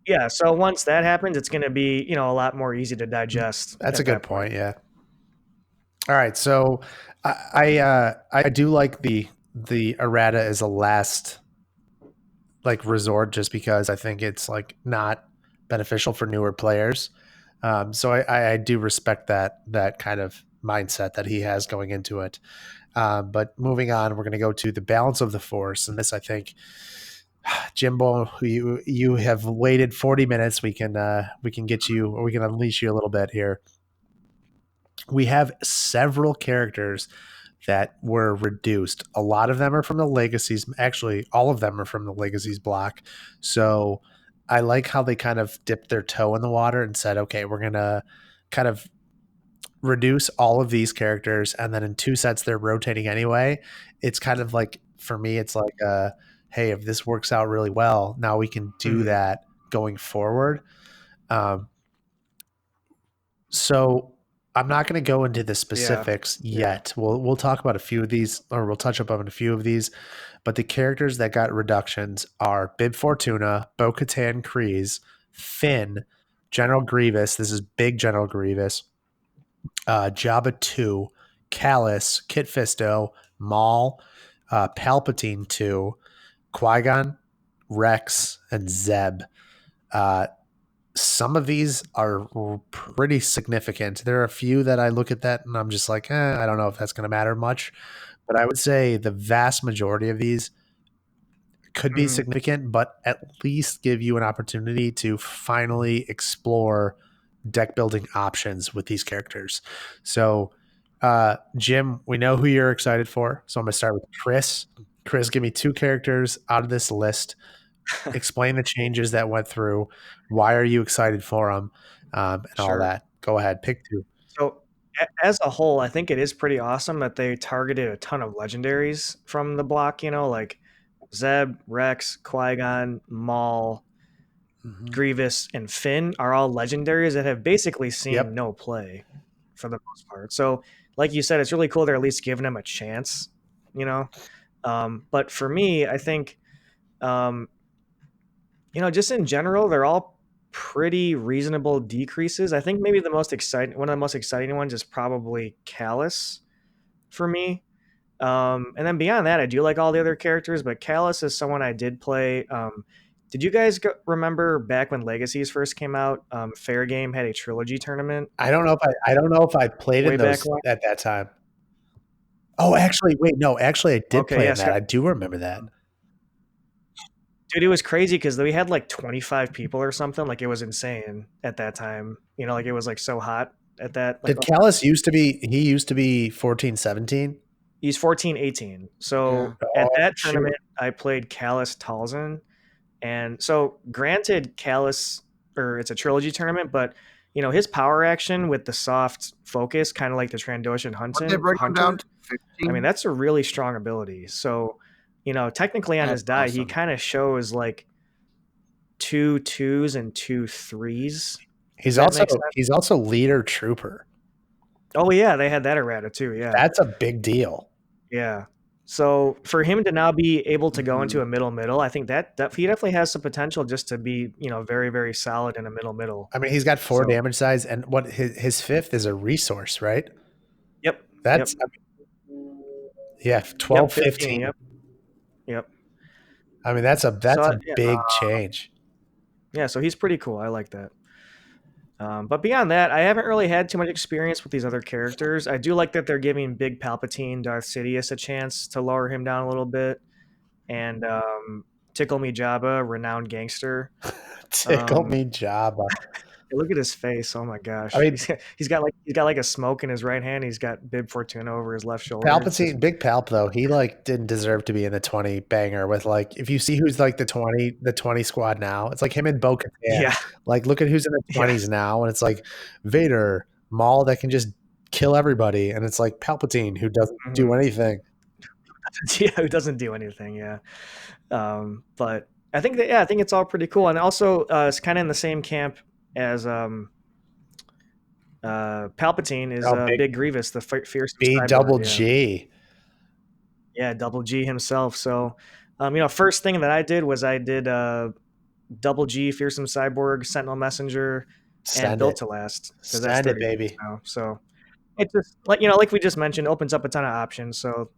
Speaker 2: Yeah, so once that happens, it's going to be, a lot more easy to digest.
Speaker 1: That's a good point. Yeah. All right, so I do like the errata as a last like resort, just because I think it's like not beneficial for newer players. So I do respect that kind of mindset that he has going into it. But moving on, we're going to go to the balance of the force, and this, I think, Jimbo, you have waited 40 minutes. We can get you, or we can unleash you a little bit here. We have several characters that were reduced. A lot of them are from the Legacies. Actually, all of them are from the Legacies block. So I like how they kind of dipped their toe in the water and said, okay, we're going to kind of reduce all of these characters. And then in 2 sets, they're rotating anyway. It's kind of like, for me, it's like, hey, if this works out really well, now we can do that going forward. So I'm not going to go into the specifics yet. We'll talk about a few of these, or we'll touch up on a few of these. But the characters that got reductions are Bib Fortuna, Bo-Katan Kryze, Finn, General Grievous. This is big General Grievous. Jabba 2, Callus, Kit Fisto, Maul, Palpatine 2, Qui-Gon, Rex, and Zeb. Some of these are pretty significant. There are a few that I look at that and I'm just like, I don't know if that's going to matter much. But I would say the vast majority of these could be significant, but at least give you an opportunity to finally explore deck building options with these characters. So, Jim, we know who you're excited for. So I'm going to start with Chris. Chris, give me 2 characters out of this list. explain the changes that went through. Why are you excited for them, and all
Speaker 2: Sure.
Speaker 1: that? Go ahead, pick two.
Speaker 2: So as a whole, I think it is pretty awesome that they targeted a ton of legendaries from the block. Like Zeb, Rex, Qui-Gon, Maul, Grievous, and Finn are all legendaries that have basically seen
Speaker 1: Yep.
Speaker 2: no play for the most part. So, like you said, it's really cool they're at least giving them a chance. But for me, I think, just in general, they're all pretty reasonable decreases. I think maybe one of the most exciting ones is probably Callus for me. And then beyond that, I do like all the other characters, but Callus is someone I did play. Did you guys remember back when Legacies first came out? Fair Game had a trilogy tournament
Speaker 1: I don't know if I played
Speaker 2: way
Speaker 1: in
Speaker 2: back
Speaker 1: those
Speaker 2: when.
Speaker 1: at that time. Oh, actually, wait, no, actually, I did
Speaker 2: Okay,
Speaker 1: play
Speaker 2: yeah,
Speaker 1: in that. I do remember that.
Speaker 2: dude, it was crazy because we had like 25 people or something. Like it was insane at that time. Like it was like so hot at that. Like
Speaker 1: Did Callus used to be? He used to be 14, 17?
Speaker 2: he's 14, 18. So
Speaker 3: Yeah.
Speaker 2: at
Speaker 1: Oh,
Speaker 2: that
Speaker 1: shoot.
Speaker 2: tournament, I played Callus Talzin. And so, granted, Callus, or it's a trilogy tournament, but his power action with the soft focus, kind of like the Trandoshan
Speaker 3: Would they bring him down
Speaker 2: Hunter.
Speaker 3: to
Speaker 2: I mean,
Speaker 3: 15?
Speaker 2: that's a really strong ability. So, technically on
Speaker 3: That's
Speaker 2: his die, he
Speaker 3: awesome.
Speaker 2: kind of shows like 2 2s and 2 3s.
Speaker 1: He's
Speaker 2: Does that make sense?
Speaker 1: also leader trooper.
Speaker 2: Oh yeah, they had that errata too. Yeah,
Speaker 1: That's a big deal.
Speaker 2: yeah. So for him to now be able to go into
Speaker 3: Mhm.
Speaker 2: a middle, I think that he definitely has some potential just to be very very solid in a middle.
Speaker 1: I mean, he's got 4
Speaker 2: So
Speaker 1: damage size, and what his fifth is a resource, right?
Speaker 2: yep, yep,
Speaker 1: That's yeah,
Speaker 2: yep,
Speaker 1: 12,
Speaker 2: 15,
Speaker 1: 15.
Speaker 2: yep.
Speaker 1: I mean, that's a
Speaker 2: So yeah,
Speaker 1: big change.
Speaker 2: yeah. So he's pretty cool. I like that. But beyond that, I haven't really had too much experience with these other characters. I do like that they're giving Big Palpatine, Darth Sidious, a chance to lower him down a little bit, and Tickle Me Jabba, renowned gangster.
Speaker 1: Tickle me, Jabba.
Speaker 2: Look at his face! Oh my
Speaker 1: I
Speaker 2: gosh,
Speaker 1: mean,
Speaker 2: he's got like a smoke in his right hand. He's got Bib Fortuna over his left shoulder. It's just,
Speaker 1: Palpatine, Big Palp though, he like didn't deserve to be in the 20 banger with like if you see who's like the 20 squad now, it's like him and Bo-Katan.
Speaker 2: yeah,
Speaker 1: Like look at who's in the
Speaker 2: yeah,
Speaker 1: 20s now, and it's like Vader, Maul that can just kill everybody, and it's like Palpatine who doesn't do
Speaker 2: mhm.
Speaker 1: anything.
Speaker 2: Yeah, who doesn't do anything? Yeah, but I think I think it's all pretty cool, and also it's kind of in the same camp as Palpatine is
Speaker 1: Oh, big
Speaker 2: Big Grievous, the fearsome
Speaker 1: B
Speaker 2: cyborg.
Speaker 1: double
Speaker 2: Yeah,
Speaker 1: G.
Speaker 2: yeah, Double G himself. So, first thing that I did was I did Double G, fearsome cyborg, Sentinel messenger, and
Speaker 1: Send
Speaker 2: built
Speaker 1: it.
Speaker 2: to last because that's
Speaker 1: Send it,
Speaker 2: 30
Speaker 1: baby.
Speaker 2: now. So it just like we just mentioned, opens up a ton of options. So,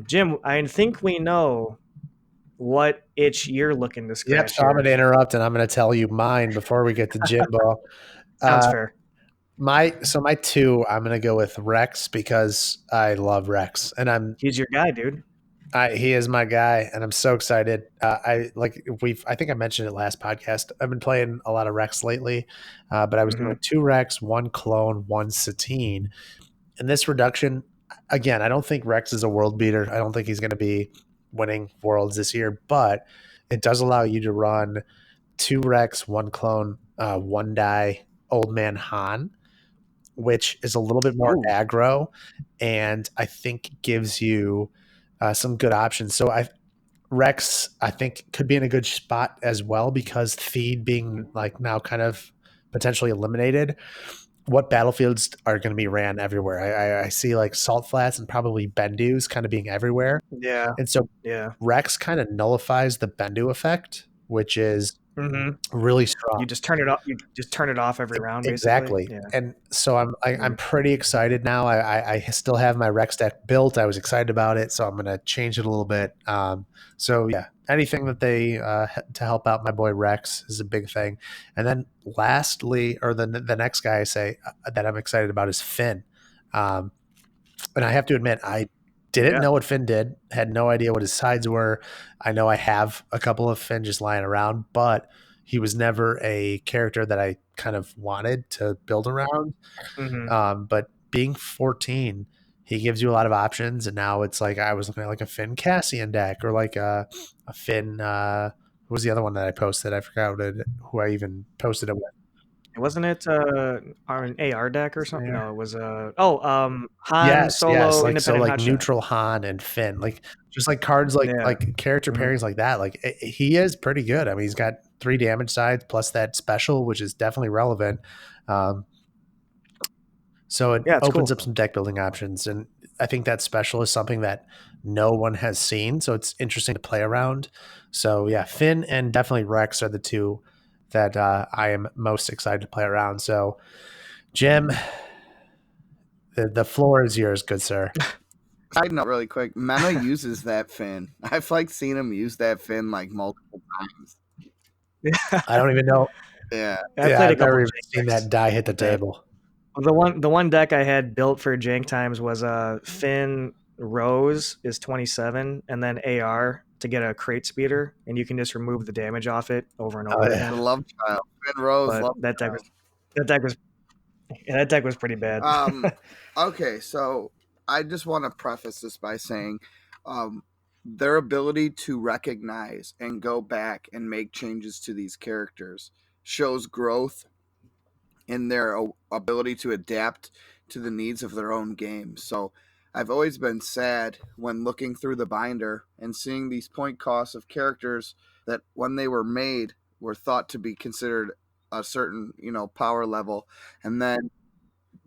Speaker 2: Jim, I think we know what itch you're looking to
Speaker 1: Yep,
Speaker 2: scratch
Speaker 1: so I'm
Speaker 2: here.
Speaker 1: gonna interrupt and I'm gonna tell you mine before we get to Jimbo.
Speaker 2: Sounds
Speaker 1: Uh,
Speaker 2: fair.
Speaker 1: my two, I'm gonna go with Rex because I love Rex, and
Speaker 2: He's your guy, dude.
Speaker 1: he is my guy, and I'm so excited. I think I mentioned it last podcast. I've been playing a lot of Rex lately, but I was
Speaker 2: Hmm.
Speaker 1: doing 2 Rex, 1 clone, 1 Satine, and this reduction. Again, I don't think Rex is a world beater. I don't think he's going to be winning worlds this year, but it does allow you to run 2 Rex, 1 clone, 1 die, Old Man Han, which is a little bit more
Speaker 2: Ooh,
Speaker 1: aggro, and I think gives you some good options. So Rex, I think, could be in a good spot as well because Theed being like now kind of potentially eliminated. What battlefields are going to be ran everywhere? I see like Salt Flats and probably Bendu's kind of being everywhere,
Speaker 2: yeah,
Speaker 1: and so
Speaker 2: yeah.
Speaker 1: Rex kind of nullifies the Bendu effect, which is
Speaker 2: Hmm.
Speaker 1: really strong.
Speaker 2: You just turn it off. You just turn it off every round, basically.
Speaker 1: Exactly.
Speaker 2: Yeah.
Speaker 1: And so I'm
Speaker 2: Mhm.
Speaker 1: pretty excited now. I still have my Rex deck built. I was excited about it, so I'm going to change it a little bit. So yeah, anything that they to help out my boy Rex is a big thing. And then lastly, or the next guy I say that I'm excited about is Finn. Um, and I have to admit, I didn't
Speaker 2: Yeah.
Speaker 1: know what Finn did. Had no idea what his sides were. I know I have a couple of Finn just lying around, but he was never a character that I kind of wanted to build around.
Speaker 2: Hmm.
Speaker 1: But being 14, he gives you a lot of options, and now it's like I was looking at like a Finn Cassian deck or like a Finn. What was the other one that I posted? I forgot who I even posted it with.
Speaker 2: Wasn't it an AR deck or something?
Speaker 1: AR?
Speaker 2: No, it was Han
Speaker 1: Yes,
Speaker 2: Solo
Speaker 1: like so,
Speaker 2: Independent
Speaker 1: like
Speaker 2: Hotshot.
Speaker 1: neutral Han and Finn, like just like cards like
Speaker 2: Yeah.
Speaker 1: like character
Speaker 2: Mhm.
Speaker 1: pairings like that. Like he is pretty good. I mean, he's got 3 damage sides plus that special, which is definitely relevant. So it
Speaker 2: Yeah, it's
Speaker 1: opens
Speaker 2: cool.
Speaker 1: up some deck building options, and I think that special is something that no one has seen. So it's interesting to play around. So yeah, Finn and definitely Rex are the two that I am most excited to play around. So Jim, the floor is yours, good sir.
Speaker 3: Side note, really quick. Mena uses that fin. I've like seen him use that fin like multiple times.
Speaker 1: I don't even know.
Speaker 3: Yeah,
Speaker 2: I played a
Speaker 1: I've
Speaker 2: couple
Speaker 1: never
Speaker 2: of
Speaker 1: even seen that die hit the table.
Speaker 2: The one deck I had built for Jank Times was Finn Rose is 27, and then AR to get a crate speeder, and you can just remove the damage off it over and over
Speaker 1: Oh, yeah.
Speaker 2: again.
Speaker 3: the love child, Finn Rose.
Speaker 2: But
Speaker 3: Love
Speaker 2: that deck
Speaker 3: child.
Speaker 2: that deck was pretty bad.
Speaker 3: Okay, so I just want to preface this by saying, their ability to recognize and go back and make changes to these characters shows growth in their ability to adapt to the needs of their own game. So I've always been sad when looking through the binder and seeing these point costs of characters that when they were made were thought to be considered a certain, power level, and then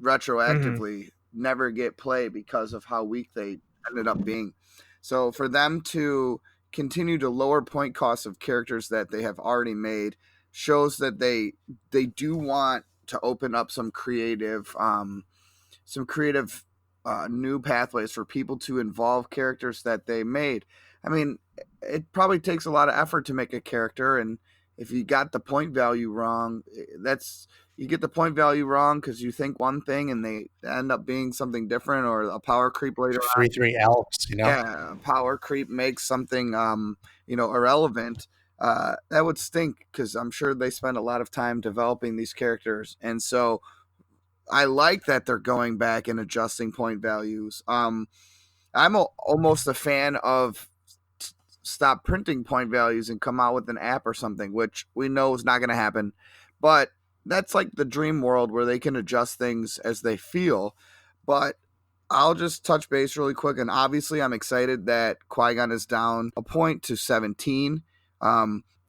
Speaker 3: retroactively never get play because of how weak they ended up being. So for them to continue to lower point costs of characters that they have already made shows that they do want to open up some creative new pathways for people to involve characters that they made. I mean, it probably takes a lot of effort to make a character, and if you got the point value wrong, you get the point value wrong because you think one thing and they end up being something different, or a power creep later on.
Speaker 1: 3/3 elves,
Speaker 3: Yeah, power creep makes something irrelevant. That would stink because I'm sure they spend a lot of time developing these characters, and so I like that they're going back and adjusting point values. I'm almost a fan of stop printing point values and come out with an app or something, which we know is not going to happen. But that's like the dream world where they can adjust things as they feel. But I'll just touch base really quick. And obviously, I'm excited that Qui-Gon is down a point to 17.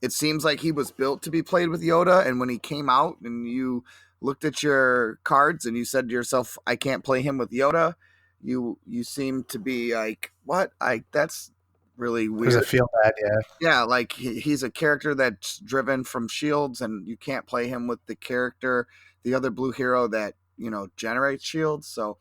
Speaker 3: It seems like he was built to be played with Yoda. And when he came out and you looked at your cards and you said to yourself, I can't play him with Yoda, you seem to be like, what? That's really weird.
Speaker 1: Does it feel bad? Yeah.
Speaker 3: Yeah, like he's a character that's driven from shields, and you can't play him with the other blue hero that generates shields. So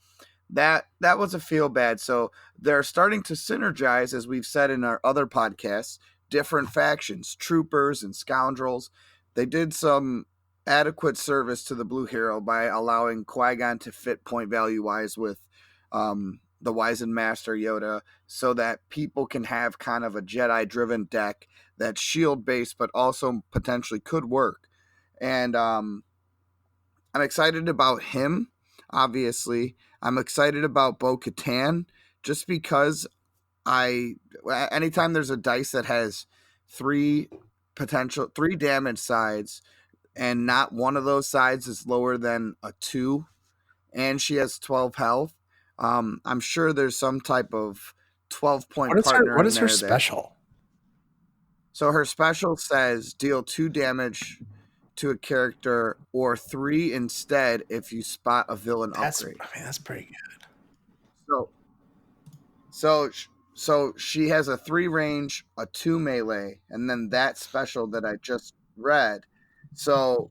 Speaker 3: that was a feel bad. So they're starting to synergize, as we've said in our other podcasts, different factions, troopers and scoundrels. They did some adequate service to the blue hero by allowing Qui-Gon to fit point value wise with the Wizened Master Yoda, so that people can have kind of a Jedi driven deck that's shield based but also potentially could work. And I'm excited about him, obviously. I'm excited about Bo-Katan just because anytime there's a dice that has three damage sides and not one of those sides is lower than a 2 and she has 12 health, I'm sure there's some type of 12-point partner.
Speaker 1: What is her special?
Speaker 3: So her special says deal 2 damage to a character or 3 instead if you spot a villain upgrade.
Speaker 1: I mean, that's pretty good.
Speaker 3: So she has a 3 range, a 2 melee, and then that special that I just read. So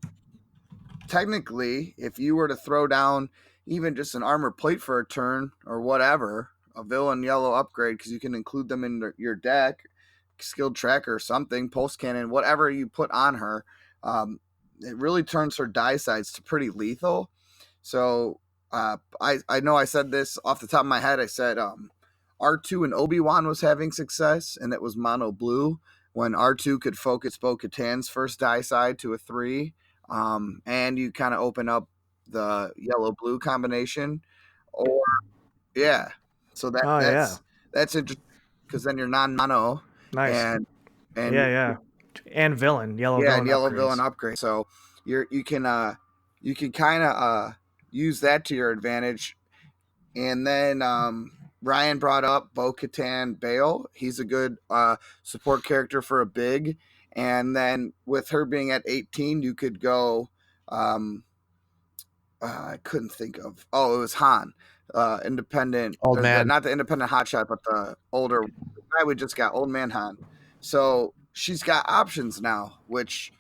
Speaker 3: technically, if you were to throw down even just an armor plate for a turn or whatever, a villain yellow upgrade, because you can include them in your deck, skilled tracker or something, pulse cannon, whatever you put on her, it really turns her die sides to pretty lethal. So I know I said this off the top of my head. I said R2 and Obi-Wan was having success, and it was mono blue when R2 could focus Bo-Katan's first die side to a 3, and you kind of open up the yellow-blue combination. Or yeah, so that's interesting because then you're non-mono.
Speaker 2: Nice.
Speaker 3: And
Speaker 2: yeah. And villain, yellow
Speaker 3: Yeah,
Speaker 2: villain
Speaker 3: and yellow
Speaker 2: upgrades.
Speaker 3: villain upgrade. So you can kind of use that to your advantage. And then Ryan brought up Bo-Katan Bale. He's a good support character for a big. And then with her being at 18, you could go. I couldn't think of. Oh, it was Han, independent.
Speaker 1: Old man.
Speaker 3: Not the independent hotshot, but the older guy we just got, old man Han. So she's got options now, which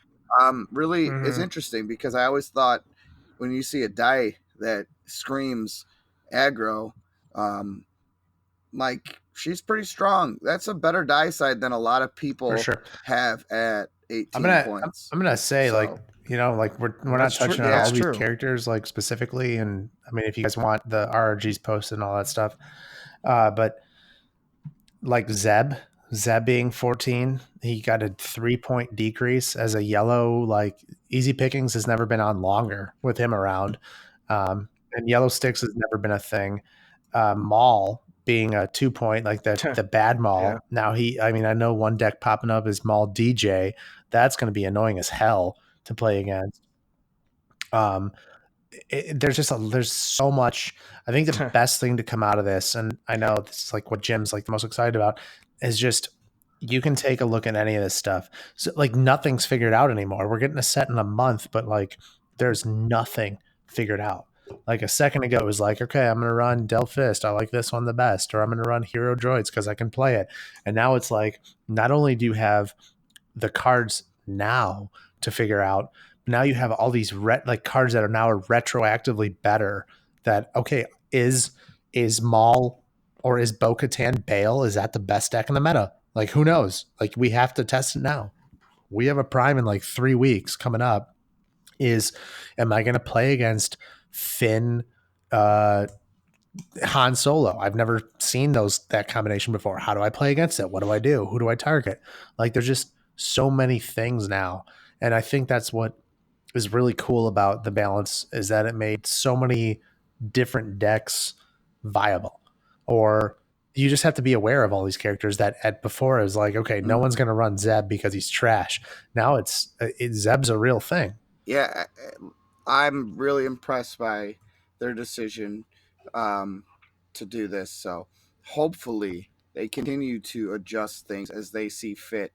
Speaker 3: really is interesting because I always thought when you see a die that screams aggro, like she's pretty strong. That's a better die side than a lot of people
Speaker 1: For sure.
Speaker 3: have at 18 points.
Speaker 1: I'm gonna say
Speaker 3: So-
Speaker 1: like, you know, like we're not
Speaker 2: That's true.
Speaker 1: touching on
Speaker 2: Yeah,
Speaker 1: all
Speaker 2: that's
Speaker 1: these
Speaker 2: true.
Speaker 1: characters like specifically, and I mean if you guys want the RRGs posted and all that stuff, but like Zeb being 14, he got a 3-point decrease as a yellow. Like easy pickings has never been on longer with him around, and yellow sticks has never been a thing. Maul being a 2-point, like the bad Maul.
Speaker 2: Yeah.
Speaker 1: Now I know one deck popping up is Maul DJ. That's going to be annoying as hell to play against. There's so much. I think the best thing to come out of this, and I know this is like what Jim's like the most excited about, is just you can take a look at any of this stuff. So like nothing's figured out anymore. We're getting a set in a month, but like there's nothing figured out. Like a second ago, it was like, okay, I'm gonna run Del Fist. I like this one the best, or I'm gonna run Hero Droids because I can play it. And now it's like, not only do you have the cards now to figure out, now you have all these cards that are now retroactively better. That okay, is Maul or is Bo-Katan Bale? Is that the best deck in the meta? Like who knows? Like we have to test it now. We have a prime in like 3 weeks coming up. Am I going to play against Finn, Han Solo? I've never seen that combination before. How do I play against it? What do I do? Who do I target? Like there's just so many things now, and I think that's what is really cool about the balance is that it made so many different decks viable. Or you just have to be aware of all these characters that at before it was like, okay, no one's going to run Zeb because he's trash. Now Zeb's a real thing.
Speaker 3: Yeah, I'm really impressed by their decision to do this. So hopefully they continue to adjust things as they see fit.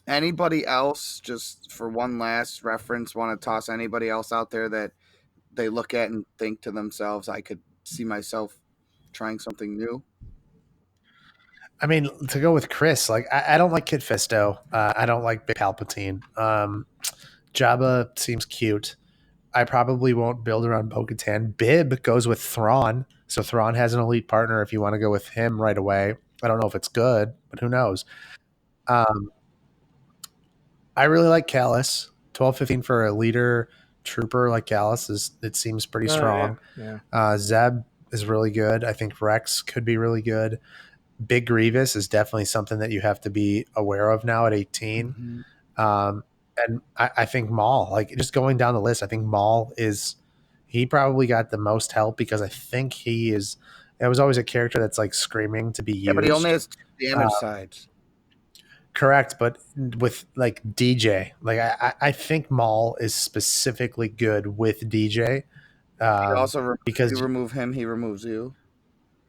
Speaker 3: Anybody else, just for one last reference, want to toss anybody else out there that they look at and think to themselves, I could see myself trying something new?
Speaker 1: I mean, to go with Chris, like I don't like Kid Fisto. I don't like Big Palpatine. Jabba seems cute. I probably won't build around Bo-Katan. Bib goes with Thrawn, so Thrawn has an elite partner if you want to go with him right away. I don't know if it's good, but who knows? I really like Callus. 12-15 for a leader trooper like Callus it seems pretty strong.
Speaker 2: Yeah.
Speaker 1: Zeb is really good. I think Rex could be really good. Big Grievous is definitely something that you have to be aware of now at 18. And I think Maul, like just going down the list, I think Maul he probably got the most help because I think it was always a character that's like screaming to be used.
Speaker 3: Yeah, but he only has 2 damage sides.
Speaker 1: Correct, but with like DJ, like I think Maul is specifically good with DJ.
Speaker 3: Because you remove him, he removes you,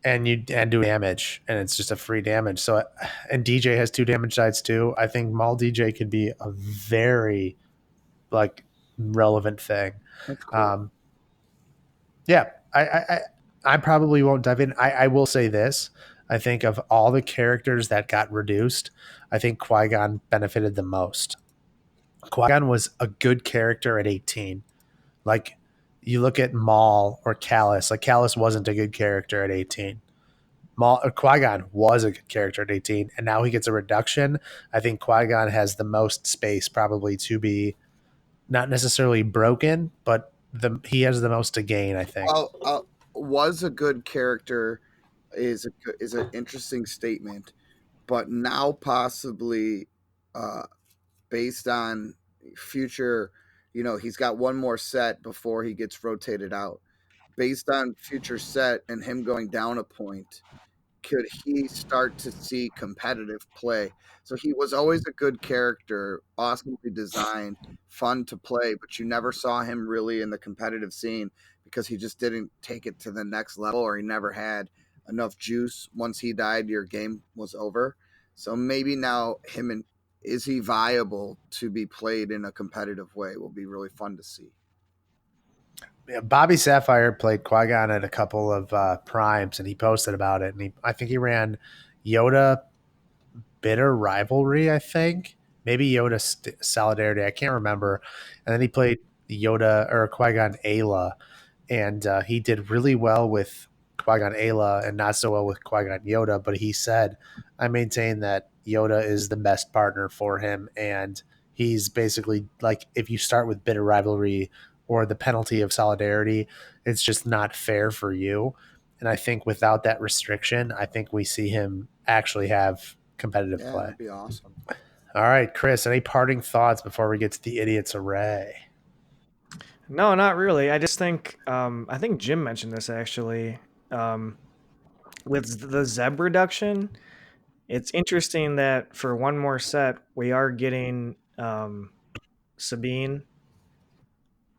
Speaker 1: and do damage, and it's just a free damage. So, and DJ has 2 damage sides too. I think Maul DJ could be a very like relevant thing.
Speaker 3: That's cool.
Speaker 1: Yeah, I probably won't dive in. I will say this. I think of all the characters that got reduced, I think Qui-Gon benefited the most. Qui-Gon was a good character at 18. Like, you look at Maul or Callus. Like, Callus wasn't a good character at 18. Qui-Gon was a good character at 18, and now he gets a reduction. I think Qui-Gon has the most space probably to be not necessarily broken, but he has the most to gain, I think.
Speaker 3: Was a good character is an interesting statement, but now possibly based on future, he's got one more set before he gets rotated out. Based on future set and him going down a point, could he start to see competitive play? So he was always a good character, awesomely designed, fun to play, but you never saw him really in the competitive scene because he just didn't take it to the next level, or he never had enough juice. Once he died, your game was over. So maybe now is he viable to be played in a competitive way? Will be really fun to see.
Speaker 1: Yeah, Bobby Sapphire played Qui-Gon at a couple of primes, and he posted about it. And I think he ran Yoda Bitter Rivalry, I think. Maybe Yoda Solidarity. I can't remember. And then he played Yoda or Qui-Gon Ayla, and he did really well with Qui-Gon Ayla and not so well with Qui-Gon Yoda. But he said, I maintain that Yoda is the best partner for him, and he's basically like, if you start with Bitter Rivalry or the penalty of Solidarity, it's just not fair for you. And I think without that restriction, I think we see him actually have competitive play.
Speaker 3: That'd be awesome.
Speaker 1: All right, Chris, any parting thoughts before we get to the Idiot's Array?
Speaker 2: No, not really. I just think I think Jim mentioned this actually. With the Zeb reduction, it's interesting that for one more set we are getting Sabine,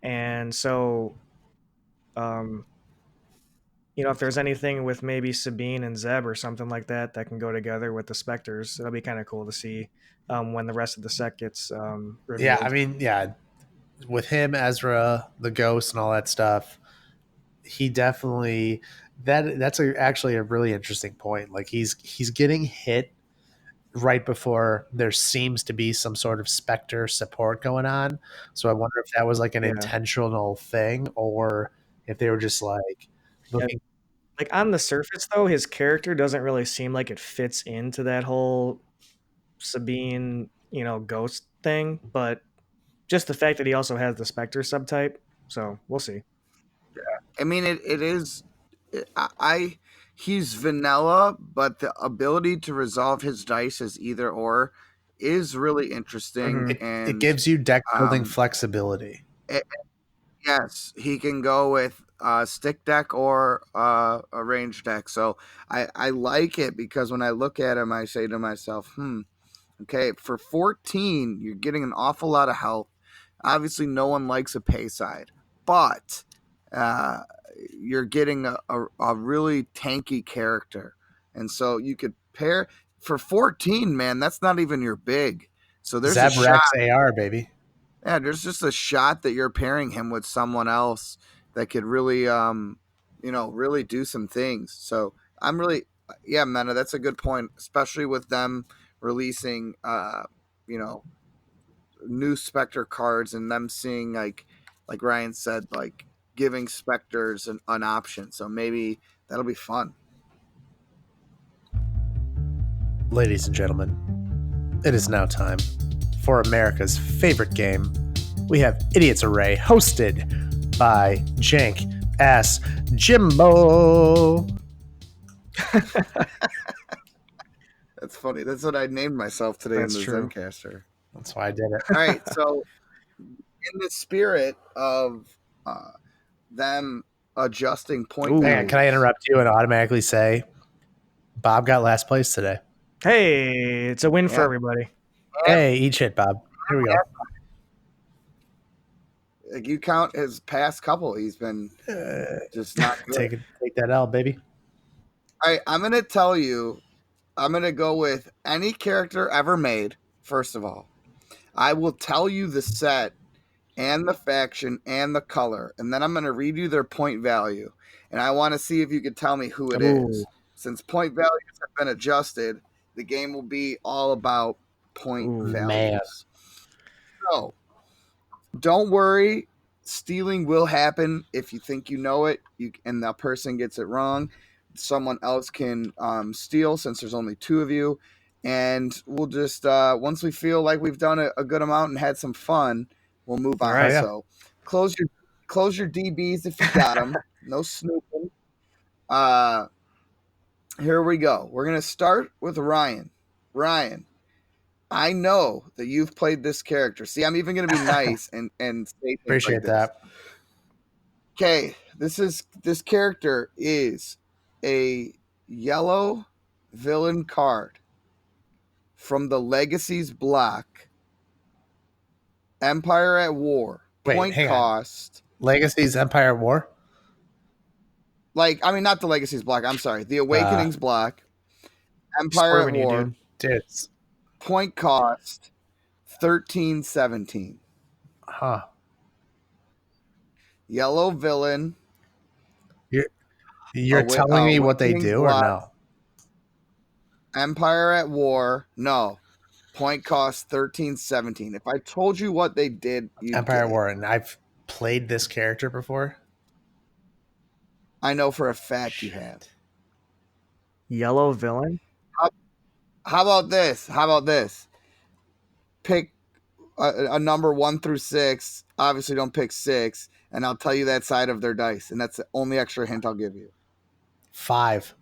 Speaker 2: and so if there's anything with maybe Sabine and Zeb or something like that that can go together with the Spectres, it'll be kind of cool to see when the rest of the set gets revealed.
Speaker 1: Yeah, I mean, yeah, with him, Ezra, the Ghost, and all that stuff, he definitely that's actually a really interesting point. Like he's getting hit right before there seems to be some sort of Spectre support going on. So I wonder if that was like an intentional thing, or if they were just like looking.
Speaker 2: Like on the surface, though, his character doesn't really seem like it fits into that whole Sabine, ghost thing. But just the fact that he also has the Spectre subtype, so we'll see.
Speaker 3: Yeah, I mean, it is. He's vanilla, but the ability to resolve his dice as either or is really interesting.
Speaker 2: Mhm.
Speaker 3: And
Speaker 1: It gives you deck building flexibility.
Speaker 3: Yes, he can go with stick deck or a range deck. So I like it because when I look at him, I say to myself, okay, for 14, you're getting an awful lot of health. Obviously, no one likes a pay side, but you're getting a really tanky character. And so you could pair for 14, man, that's not even your big. So there's a shot.
Speaker 1: AR, baby.
Speaker 3: Yeah, there's just a shot that you're pairing him with someone else that could really, really do some things. So I'm really, yeah, Mena, that's a good point, especially with them releasing, new Spectre cards and them seeing like Ryan said, like giving Spectres an option. So maybe that'll be fun.
Speaker 1: Ladies and gentlemen, it is now time for America's favorite game. We have Idiot's Array, hosted by Jank Ass Jimbo.
Speaker 3: That's funny. That's what I named myself today.
Speaker 2: That's
Speaker 3: in the
Speaker 2: true.
Speaker 3: Zencaster.
Speaker 1: That's why I did it.
Speaker 3: All right, so in the spirit of them adjusting point values,
Speaker 1: can I interrupt you and automatically say Bob got last place today?
Speaker 2: Hey, it's a win for everybody.
Speaker 1: Hey, each hit, Bob. Here we go.
Speaker 3: Like you count his past couple, he's been just not good.
Speaker 1: Take that L, baby.
Speaker 3: All right, I'm gonna tell you, I'm gonna go with any character ever made. First of all, I will tell you the set and the faction and the color, and then I'm gonna read you their point value, and I want to see if you can tell me who it is. Since point values have been adjusted, the game will be all about point values.
Speaker 1: Man.
Speaker 3: So don't worry, stealing will happen if you think you know it, and that person gets it wrong. Someone else can steal since there's only two of you, and we'll just once we feel like we've done a good amount and had some fun, we'll move on.
Speaker 2: Right.
Speaker 3: So close your DBs if you got them. No snooping. Here we go. We're gonna start with Ryan. Ryan, I know that you've played this character. See, I'm even going to be nice and say things
Speaker 1: Appreciate
Speaker 3: like this.
Speaker 1: that.
Speaker 3: Okay, this character is a yellow villain card from the Legacies block. Empire at War.
Speaker 1: Wait,
Speaker 3: Point
Speaker 1: hang on.
Speaker 3: cost.
Speaker 1: Legacies Empire War?
Speaker 3: Like, I mean, not the Legacies block. I'm sorry. The Awakenings block. Empire at
Speaker 2: Swerving you,
Speaker 3: War.
Speaker 2: dude.
Speaker 1: Dude.
Speaker 3: Point cost. 13-17.
Speaker 1: Huh.
Speaker 3: Yellow villain.
Speaker 1: You're telling me what they
Speaker 3: Awakenings
Speaker 1: do or
Speaker 3: block.
Speaker 1: no?
Speaker 3: Empire at War. No. Point cost 13-17. If I told you what they did, you'd
Speaker 1: Empire
Speaker 3: get it.
Speaker 1: War, and I've played this character before.
Speaker 3: I know for a fact you have.
Speaker 2: Yellow villain.
Speaker 3: How about this? Pick a number 1 through 6. Obviously, don't pick 6, and I'll tell you that side of their dice, and that's the only extra hint I'll give you.
Speaker 1: 5.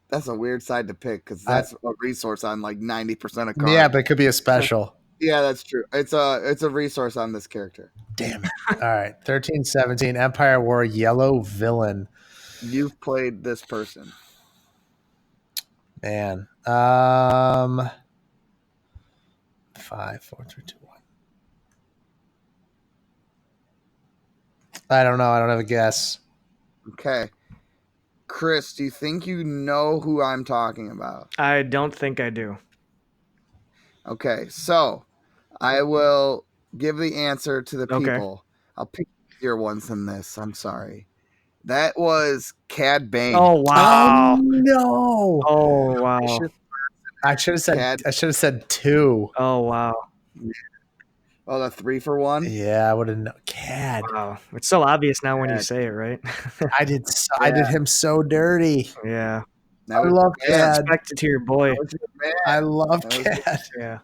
Speaker 3: That's a weird side to pick because that's a resource on like 90% of cards.
Speaker 1: Yeah, but it could be a special.
Speaker 3: Yeah, that's true. It's a resource on this character.
Speaker 1: Damn it. All right. 13-17, Empire War, yellow villain.
Speaker 3: You've played this person.
Speaker 1: Man. 5, 4, 3, 2, 1. I don't know. I don't have a guess.
Speaker 3: Okay. Chris, do you think you know who I'm talking about?
Speaker 2: I don't think I do.
Speaker 3: Okay, so I will give the answer to the people. I'll pick easier ones than this. I'm sorry. That was Cad Bane.
Speaker 2: Oh wow!
Speaker 1: Oh no!
Speaker 2: Oh wow!
Speaker 1: I should have said 2.
Speaker 2: Oh wow!
Speaker 3: Oh, the 3 for 1.
Speaker 1: Yeah, I would have known. Cad.
Speaker 2: Wow! It's so obvious now when you say it, right?
Speaker 1: I did him so dirty.
Speaker 2: Yeah.
Speaker 3: That
Speaker 1: I
Speaker 3: was
Speaker 1: love
Speaker 3: your man.
Speaker 1: Cad.
Speaker 2: Respect it to your boy.
Speaker 3: That was your man.
Speaker 1: I love
Speaker 3: That was good.
Speaker 1: Cad.
Speaker 2: Yeah.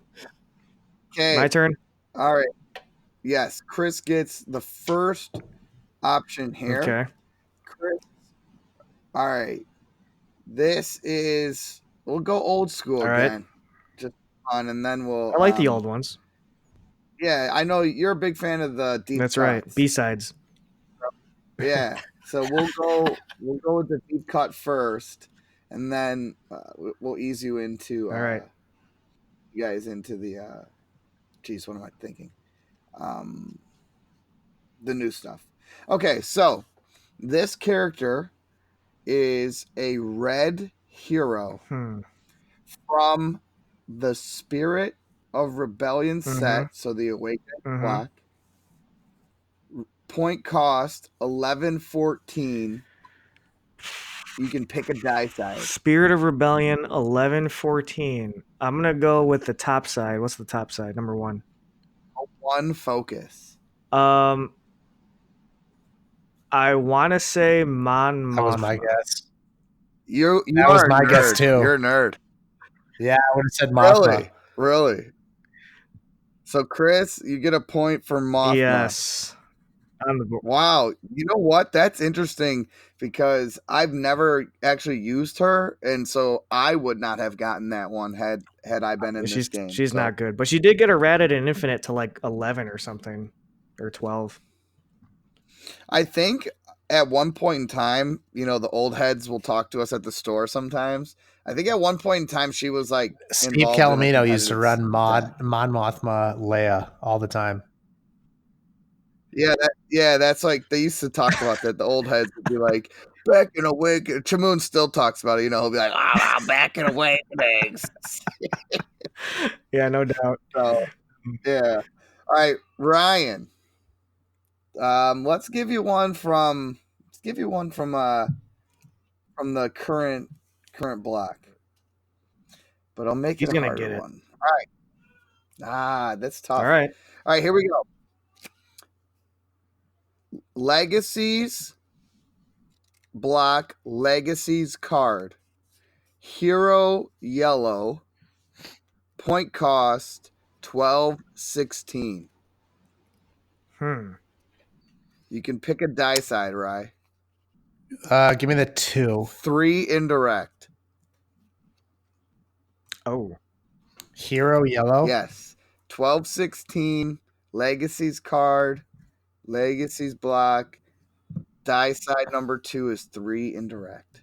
Speaker 3: Okay.
Speaker 2: My turn.
Speaker 3: All right. Yes, Chris gets the first option here.
Speaker 2: Okay.
Speaker 3: Chris. All right. This is we'll go old school
Speaker 2: All right.
Speaker 3: again. Just fun, and then we'll
Speaker 2: I like the old ones.
Speaker 3: Yeah, I know you're a big fan of the deep
Speaker 2: That's
Speaker 3: cuts.
Speaker 2: right. B-sides.
Speaker 3: Yeah. So we'll go with the deep cut first, and then we'll ease you into
Speaker 2: All right.
Speaker 3: you guys into the geez, what am I thinking? The new stuff. Okay, so this character is a red hero from the Spirit of Rebellion set, so the Awakening block. Point cost 11-14. You can pick a die side.
Speaker 2: Spirit of Rebellion 11-14. I'm gonna go with the top side. What's the top side? Number 1.
Speaker 3: 1 focus.
Speaker 2: I want to say Mon Mothma.
Speaker 1: That was my guess.
Speaker 3: That
Speaker 1: was my guess too.
Speaker 3: You're a nerd.
Speaker 1: Yeah, I would have said Mothma.
Speaker 3: Really? So, Chris, you get a point for Mothma.
Speaker 2: Yes. On the board.
Speaker 3: Wow. You know what? That's interesting because I've never actually used her, and so I would not have gotten that one had I been in this game.
Speaker 2: She's not good, but she did get errated in Infinite to like 11 or something, or 12.
Speaker 3: I think at one point in time, the old heads will talk to us at the store sometimes. I think at one point in time she was like
Speaker 1: Steve Calamino used to run Mon Mothma Leia all the time.
Speaker 3: Yeah, that's like they used to talk about that. The old heads would be like, back in Awakening. Chamoon still talks about it. He'll be like, back in Awakenings.
Speaker 2: Yeah, no doubt.
Speaker 3: So, yeah. All right, Ryan. Let's give you one from the current block. But I'll make it a harder one. All right. That's tough.
Speaker 2: All right,
Speaker 3: here we go. Legacies block, Legacies card. Hero yellow. Point cost 12-16. You can pick a die side, Rye.
Speaker 1: Give me the 2.
Speaker 3: 3 indirect.
Speaker 2: Oh.
Speaker 1: Hero yellow?
Speaker 3: Yes. 12-16. Legacies card. Legacies block. Die side number 2 is 3 indirect.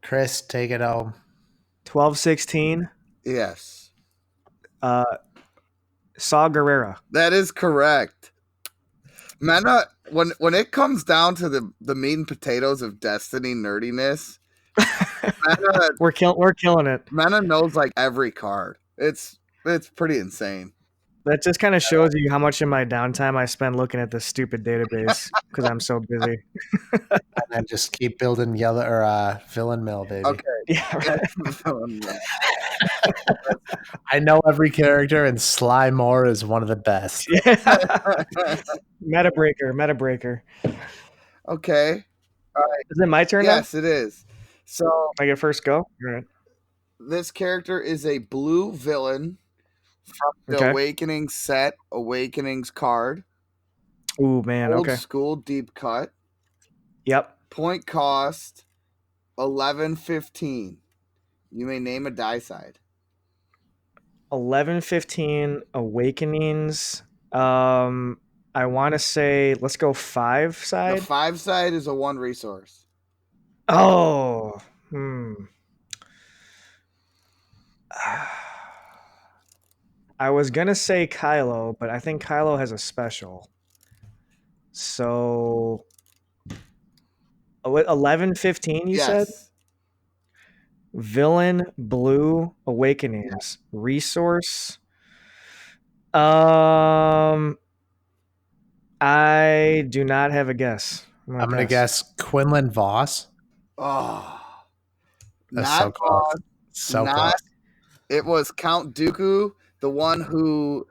Speaker 1: Chris, take it home.
Speaker 2: 1216.
Speaker 3: Yes.
Speaker 2: Saw Gerrera.
Speaker 3: That is correct. Mena, when it comes down to the meat and potatoes of Destiny nerdiness, Mena,
Speaker 2: We're killing it.
Speaker 3: Mena knows like every card. It's pretty insane.
Speaker 2: That just kind of shows you how much of my downtime I spend looking at this stupid database because I'm so busy.
Speaker 1: And then just keep building yellow or villain mill, baby.
Speaker 3: Okay.
Speaker 2: Yeah, right.
Speaker 1: I know every character, and Sly Moore is one of the best.
Speaker 2: Meta breaker.
Speaker 3: Okay.
Speaker 2: Is it my turn
Speaker 3: Yes, it is. So
Speaker 2: now? I get first go? All right.
Speaker 3: this character is a blue villain from the
Speaker 2: Okay.
Speaker 3: Awakening set, Awakenings card.
Speaker 2: Ooh, man.
Speaker 3: Old
Speaker 2: Okay.
Speaker 3: school deep cut.
Speaker 2: Yep.
Speaker 3: Point cost 11-15. You may name a die side.
Speaker 2: 11-15 Awakenings. I want to say let's go 5
Speaker 3: The
Speaker 2: side.
Speaker 3: 5 side is a 1 resource.
Speaker 2: Oh. I was gonna say Kylo, but I think Kylo has a special. So 11-15 you said? Villain blue Awakenings. Resource. I do not have a guess.
Speaker 1: I'm gonna guess Quinlan Voss.
Speaker 3: Oh.
Speaker 1: That's
Speaker 3: Not
Speaker 1: so close.
Speaker 3: Voss,
Speaker 1: So
Speaker 3: not-
Speaker 1: close.
Speaker 3: It was Count Dooku, the one who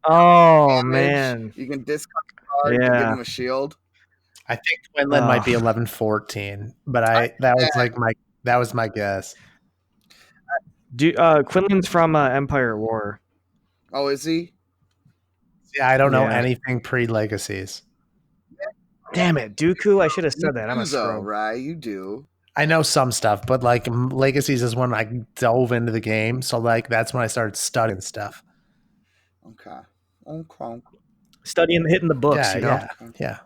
Speaker 2: Oh
Speaker 3: damage.
Speaker 2: man.
Speaker 3: You can discard the card to give him a shield.
Speaker 1: I think Quinlan might be 11-14, but that was my guess.
Speaker 2: Quinlan's from Empire at War.
Speaker 3: Oh, is he?
Speaker 1: Yeah, I don't know
Speaker 2: Yeah.
Speaker 1: anything pre-Legacies.
Speaker 2: Damn it, Dooku! I should have said that. I'm a
Speaker 3: You do, though,
Speaker 2: scrub.
Speaker 3: right? You do.
Speaker 1: I know some stuff, but like Legacies is when I dove into the game, so like that's when I started studying stuff.
Speaker 3: Okay.
Speaker 2: Studying, hitting the books.
Speaker 1: Yeah,
Speaker 2: you know?
Speaker 1: yeah.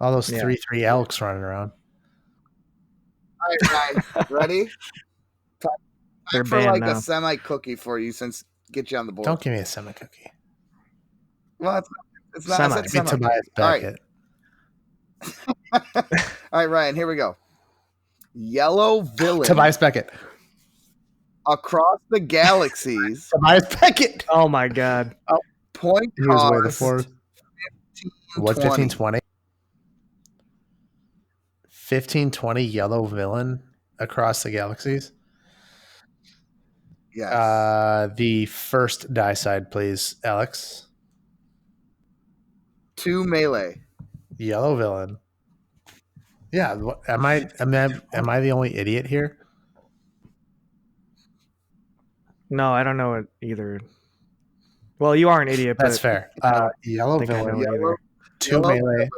Speaker 1: All those 3/3 elks running around.
Speaker 3: All right, ready?
Speaker 2: They're
Speaker 3: Time for
Speaker 2: banned
Speaker 3: like
Speaker 2: now.
Speaker 3: a semi cookie for you, since get you on the board.
Speaker 1: Don't give me a semi-cookie.
Speaker 3: Well, it's not. I said
Speaker 1: Give me
Speaker 3: semi.
Speaker 1: Tobias
Speaker 3: All right.
Speaker 1: Beckett.
Speaker 3: All right, Ryan. Here we go. Yellow villain
Speaker 1: Tobias Beckett.
Speaker 3: across the galaxies.
Speaker 1: Tobias Beckett.
Speaker 2: Oh my god.
Speaker 3: Point
Speaker 1: He was way
Speaker 3: cost
Speaker 1: before. What, 15-20? 15-20 yellow villain across the galaxies?
Speaker 3: Yes.
Speaker 1: The first die side, please, Alex.
Speaker 3: 2 melee.
Speaker 1: Yellow villain. Yeah, am I the only idiot here?
Speaker 2: No, I don't know it either. Well, you are an idiot.
Speaker 1: That's
Speaker 2: but
Speaker 1: fair. Yellow
Speaker 2: think I
Speaker 1: villain.
Speaker 2: know it either.
Speaker 1: 2 melee.
Speaker 3: villain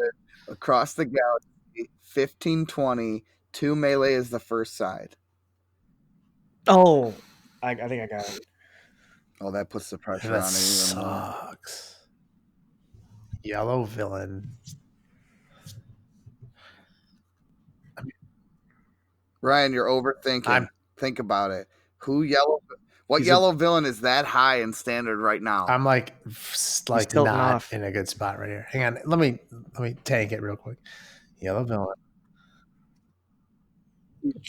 Speaker 3: across the galaxy. 15-20. 2 melee is the first side.
Speaker 2: Oh, I think I got it.
Speaker 3: Oh, that puts the pressure
Speaker 1: That
Speaker 3: on it even more.
Speaker 1: sucks. Yellow villain.
Speaker 3: Ryan, you're overthinking. Think about it. What
Speaker 2: He's
Speaker 3: yellow villain is that high in standard right now?
Speaker 1: I'm like
Speaker 2: tilting
Speaker 1: not
Speaker 2: off.
Speaker 1: in a good spot right here. Hang on, let me tank it real quick. Yellow villain.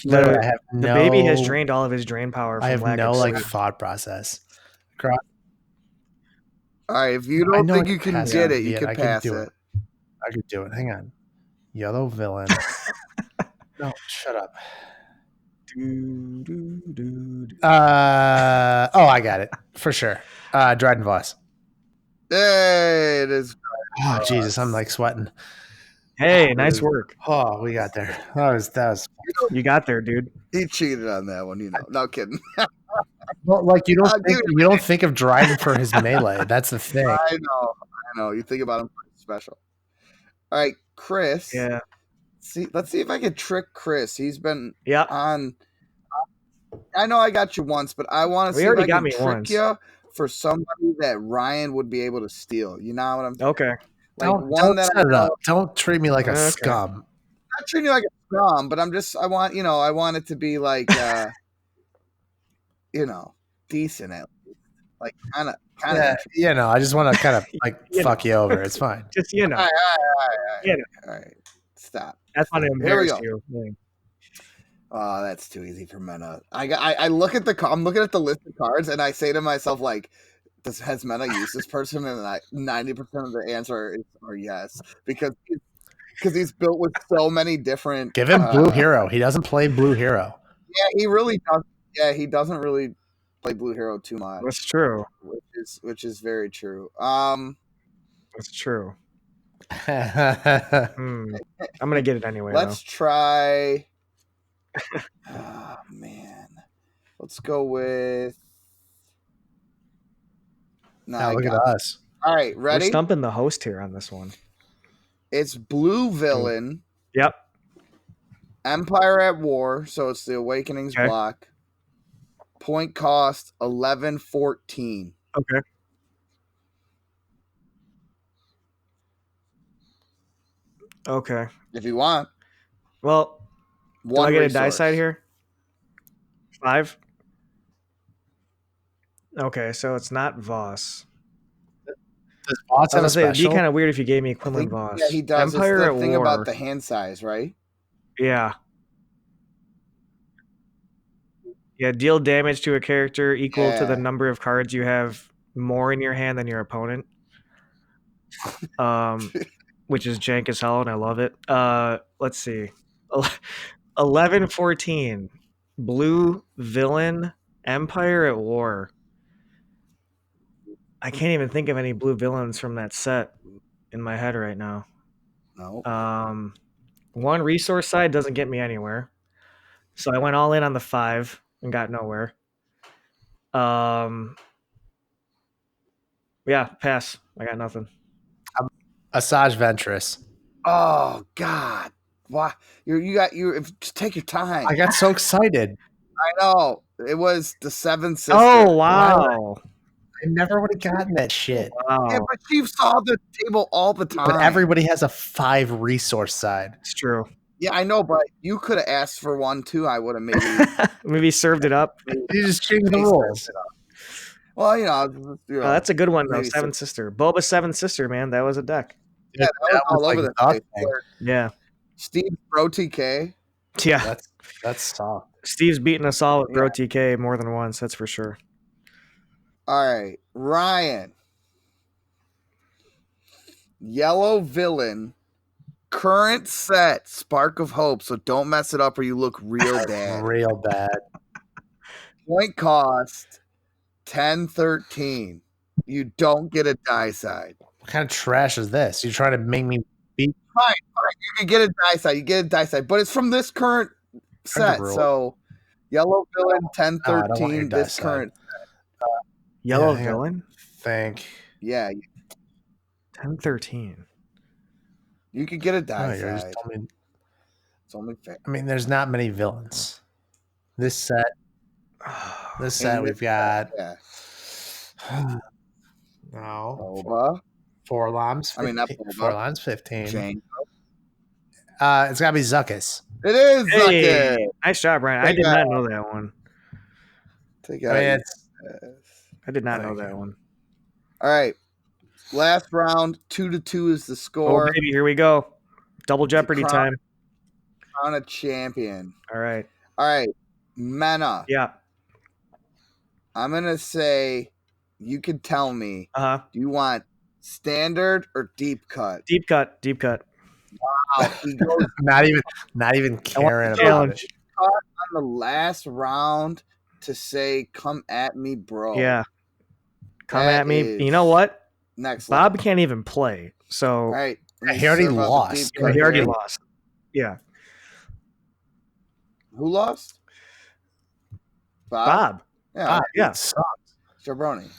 Speaker 1: Literally, I have
Speaker 2: The baby has drained all of his drain power. From
Speaker 1: I have
Speaker 2: lack
Speaker 1: no
Speaker 2: of
Speaker 1: like
Speaker 2: sleep.
Speaker 1: thought process.
Speaker 3: All right, if you don't think you can
Speaker 1: pass
Speaker 3: get
Speaker 1: it.
Speaker 3: it, you
Speaker 1: Yeah,
Speaker 3: can
Speaker 1: I could
Speaker 3: pass
Speaker 1: do
Speaker 3: it.
Speaker 1: I could do it. Hang on. Yellow villain. No, shut up. I got it for sure. Dryden Voss.
Speaker 3: Hey, it is.
Speaker 1: Oh Jesus, I'm like sweating.
Speaker 2: Hey, nice work.
Speaker 1: Oh, we got there. That was.
Speaker 2: You got there, dude.
Speaker 3: He cheated on that one, No kidding.
Speaker 1: Well, like you
Speaker 3: I'll give
Speaker 1: don't think of Dryden for his melee. That's the thing.
Speaker 3: I know. You think about him special. All right, Chris.
Speaker 2: Yeah.
Speaker 3: Let's see if I can trick Chris. He's been
Speaker 2: Yeah.
Speaker 3: on. I know I got you once, but I want to see if I can trick you for somebody that Ryan would be able to steal. You know what I'm saying?
Speaker 2: Okay.
Speaker 3: Like
Speaker 1: Don't
Speaker 3: one that
Speaker 1: set it up. Don't treat me like a
Speaker 2: Okay.
Speaker 1: scum.
Speaker 3: not treating you like a scum, but I want it to be like decent at least. Like kind of
Speaker 1: Yeah, I just want to kind of like
Speaker 2: You
Speaker 1: fuck you over. It's fine.
Speaker 2: Just
Speaker 3: all right,
Speaker 2: You know.
Speaker 3: all right. Stop.
Speaker 2: That's not to
Speaker 3: Here we
Speaker 2: embarrass
Speaker 3: go.
Speaker 2: you. Yeah.
Speaker 3: Oh, that's too easy for Mena. I look at I'm looking at the list of cards and I say to myself like, has Mena used this person? And 90% of the answer are yes, because he's built with so many different.
Speaker 1: Give him Blue Hero. He doesn't play Blue Hero.
Speaker 3: Yeah, he really does. Yeah, he doesn't really play Blue Hero too much.
Speaker 2: That's true.
Speaker 3: Which is very true.
Speaker 2: That's true. I'm gonna get it anyway.
Speaker 3: Let's try. Oh man, let's go with.
Speaker 1: Now look at us.
Speaker 3: All right, ready?
Speaker 2: We're stumping the host here on this one.
Speaker 3: It's blue villain.
Speaker 2: Yep.
Speaker 3: Empire at War, so it's the Awakenings block. Point cost 11-14.
Speaker 2: Okay. Okay.
Speaker 3: If you want.
Speaker 2: Well, do I get a die side here? 5? Okay, so it's not Voss.
Speaker 1: Does Voss have a special?
Speaker 2: It'd be kind of weird if you gave me Quinlan Voss.
Speaker 3: Yeah, he does.
Speaker 2: Empire
Speaker 3: it's
Speaker 2: at
Speaker 3: the thing
Speaker 2: War.
Speaker 3: about the hand size, right?
Speaker 2: Yeah. Yeah, deal damage to a character equal to the number of cards you have more in your hand than your opponent. Which is jank as hell, and I love it. Let's see. 11-14. Blue villain, Empire at War. I can't even think of any blue villains from that set in my head right now.
Speaker 3: No.
Speaker 2: One resource side doesn't get me anywhere. So I went all in on the 5 and got nowhere. Yeah, pass. I got nothing.
Speaker 1: Asajj Ventress.
Speaker 3: Oh God! Why just take your time.
Speaker 1: I got so excited.
Speaker 3: I know it was the 7th sister.
Speaker 2: Oh wow!
Speaker 1: I never would have gotten that shit.
Speaker 2: Wow.
Speaker 3: Yeah, but you saw the table all the time.
Speaker 1: But everybody has a 5 resource side.
Speaker 2: It's true.
Speaker 3: Yeah, I know, but you could have asked for one too. I would have
Speaker 2: maybe served it up.
Speaker 1: You just changed the rules.
Speaker 3: Well,
Speaker 2: that's a good one though. 7th sister, Boba 7th sister, man, that was a deck.
Speaker 3: Yeah, that was all over the place.
Speaker 2: Yeah,
Speaker 3: Steve Bro TK.
Speaker 2: Yeah,
Speaker 1: that's soft.
Speaker 2: Steve's beaten us all with Bro TK more than once. That's for sure.
Speaker 3: All right, Ryan. Yellow villain. Current set, Spark of Hope. So don't mess it up or you look real bad.
Speaker 1: Real bad.
Speaker 3: Point cost 10-13. You don't get a die side.
Speaker 1: What kind of trash is this? You're trying to make me beat?
Speaker 3: Fine. You can get a die side. You get a die side, but it's from this current set. So yellow villain 10-13. This current set.
Speaker 2: Yellow villain.
Speaker 1: Think.
Speaker 3: Yeah.
Speaker 2: 10-13.
Speaker 3: You could get a die side.
Speaker 1: It's only fair. I mean, there's not many villains. This set. We've got.
Speaker 3: Yeah.
Speaker 1: No.
Speaker 3: Boba.
Speaker 1: Forlom's 15.
Speaker 3: Not Boba.
Speaker 1: Forlom's 15.
Speaker 3: Jane.
Speaker 1: It's got to be Zuckuss.
Speaker 3: It is Zuckuss.
Speaker 2: Nice job, Brian. I did not know that one. I did not know that one.
Speaker 3: All right. Last round, 2-2 is the score.
Speaker 2: Oh, baby, here we go. Double Jeopardy time.
Speaker 3: Crown a champion.
Speaker 2: All right.
Speaker 3: Mena.
Speaker 2: Yeah.
Speaker 3: I'm going to say, you can tell me, do you want standard or deep cut?
Speaker 2: Deep cut.
Speaker 3: Wow. He goes
Speaker 1: not even caring about
Speaker 2: challenge.
Speaker 1: it.
Speaker 3: On the last round to say, come at me, bro.
Speaker 2: Yeah. Come at me. You know what?
Speaker 3: Next
Speaker 2: Bob
Speaker 3: level.
Speaker 2: can't even play. So
Speaker 3: all right.
Speaker 1: He already lost.
Speaker 2: He already lost. Yeah.
Speaker 3: Who lost?
Speaker 2: Bob.
Speaker 3: Yeah.
Speaker 2: Yeah.
Speaker 3: Jabroni.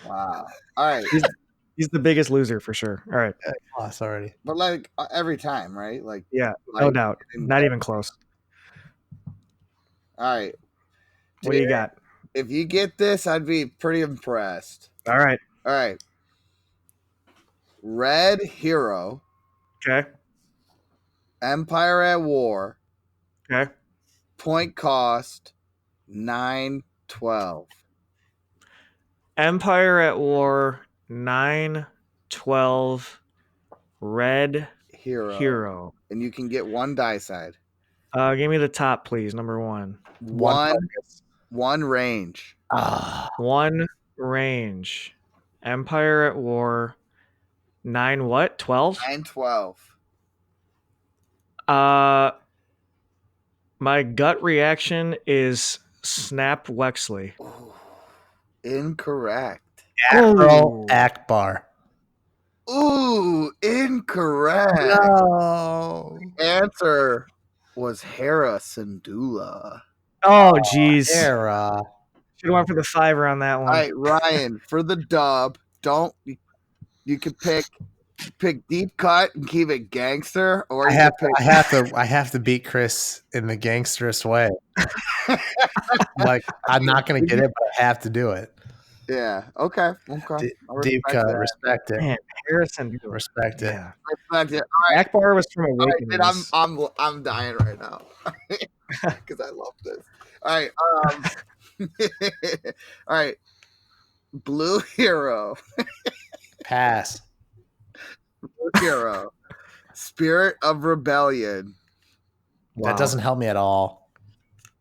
Speaker 3: Wow. All right.
Speaker 2: He's the biggest loser for sure. All right.
Speaker 1: Yeah, he lost already.
Speaker 3: But like every time, right? Like
Speaker 2: yeah, no doubt. Not even close.
Speaker 3: All right.
Speaker 2: What do you got?
Speaker 3: If you get this, I'd be pretty impressed.
Speaker 2: All right.
Speaker 3: All right. Red Hero,
Speaker 2: Okay.
Speaker 3: Empire at War,
Speaker 2: Okay.
Speaker 3: point cost 912.
Speaker 2: Empire at War 912 Red Hero.
Speaker 3: And you can get one die side.
Speaker 2: Give me the top, please. Number one.
Speaker 3: One range.
Speaker 2: One range. Empire at War 9 what? 12?
Speaker 3: 912.
Speaker 2: My gut reaction is Snap Wexley.
Speaker 3: Ooh, incorrect.
Speaker 1: Admiral Akbar.
Speaker 3: Ooh, incorrect.
Speaker 1: No.
Speaker 3: Answer was Hera Syndulla.
Speaker 2: Oh, jeez.
Speaker 1: Era.
Speaker 2: Should have went for the 5 on that one.
Speaker 3: All right, Ryan, for the dub, you could pick deep cut and keep it gangster, or
Speaker 1: I have to beat Chris in the gangsterous way. Like, I'm not gonna get it, but I have to do it.
Speaker 3: Yeah. Okay.
Speaker 1: Deep cut, respect it.
Speaker 2: Man, Harrison.
Speaker 1: Respect it.
Speaker 2: Yeah.
Speaker 3: Respect it. All right.
Speaker 2: Akbar was from
Speaker 3: All right,
Speaker 2: Awakenings.
Speaker 3: dude, I'm dying right now because I love this. All right. All right. Blue Hero.
Speaker 1: Pass.
Speaker 3: Blue Hero. Spirit of Rebellion.
Speaker 2: Wow.
Speaker 1: That doesn't help me at all.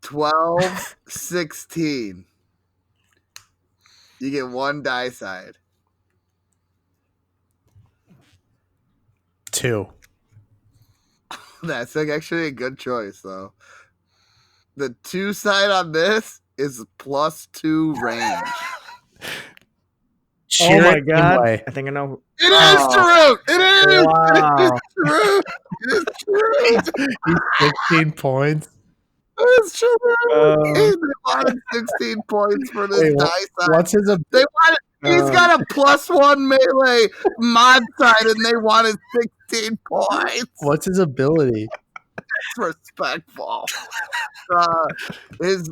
Speaker 3: 1216. You get one die side.
Speaker 1: 2.
Speaker 3: That's actually a good choice, though. The 2 side on this is +2 range.
Speaker 2: Oh my god! I think I know.
Speaker 3: It is true. It is.
Speaker 2: Wow.
Speaker 3: It is true. It is true.
Speaker 1: He's 16 points.
Speaker 3: It's true. They wanted 16 points for this die side.
Speaker 1: What's his?
Speaker 3: He's got a +1 melee mod side, and they wanted 16 points.
Speaker 1: What's his ability?
Speaker 3: That's respectful. His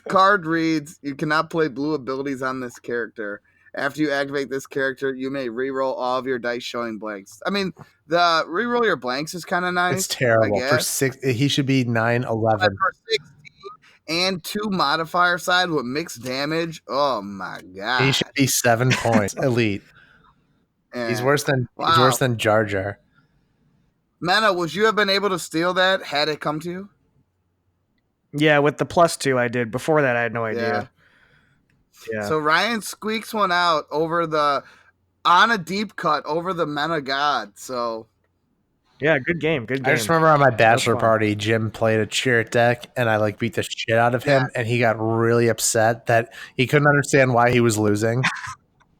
Speaker 3: card reads: you cannot play blue abilities on this character. After you activate this character, you may reroll all of your dice showing blanks. I mean, the reroll your blanks is kind of nice.
Speaker 1: It's terrible. For 6, he should be 911.
Speaker 3: For 16 and 2 modifier side with mixed damage. Oh my god!
Speaker 1: He should be 7 points. Elite.
Speaker 3: Yeah.
Speaker 1: He's worse than Jar Jar.
Speaker 3: Mena, would you have been able to steal that had it come to you?
Speaker 2: Yeah, with the +2 I did. Before that, I had no idea. Yeah.
Speaker 3: So Ryan squeaks one out on a deep cut over the Mena God. So
Speaker 2: yeah, good game. Good game.
Speaker 1: I just remember on my bachelor party, Jim played a Chirrut deck, and I beat the shit out of him, and he got really upset that he couldn't understand why he was losing.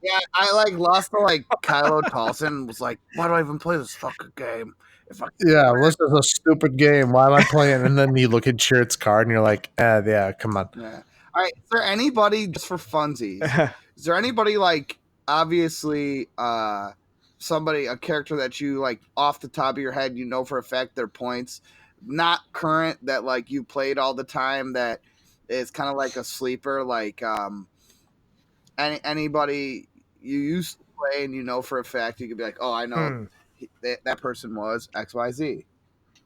Speaker 3: Yeah, I lost to Kylo Tolson. Was like, why do I even play this fucking game?
Speaker 1: This is a stupid game. Why am I playing? And then you look at Chirrut's card, and you're like, yeah, come on.
Speaker 3: Yeah. All right, is there anybody, just for funsies, is there anybody obviously a character that you off the top of your head, for a fact their points, not current, that you played all the time, that is kind of like a sleeper, anybody you used to play and for a fact you could be like, oh, I know that person was XYZ.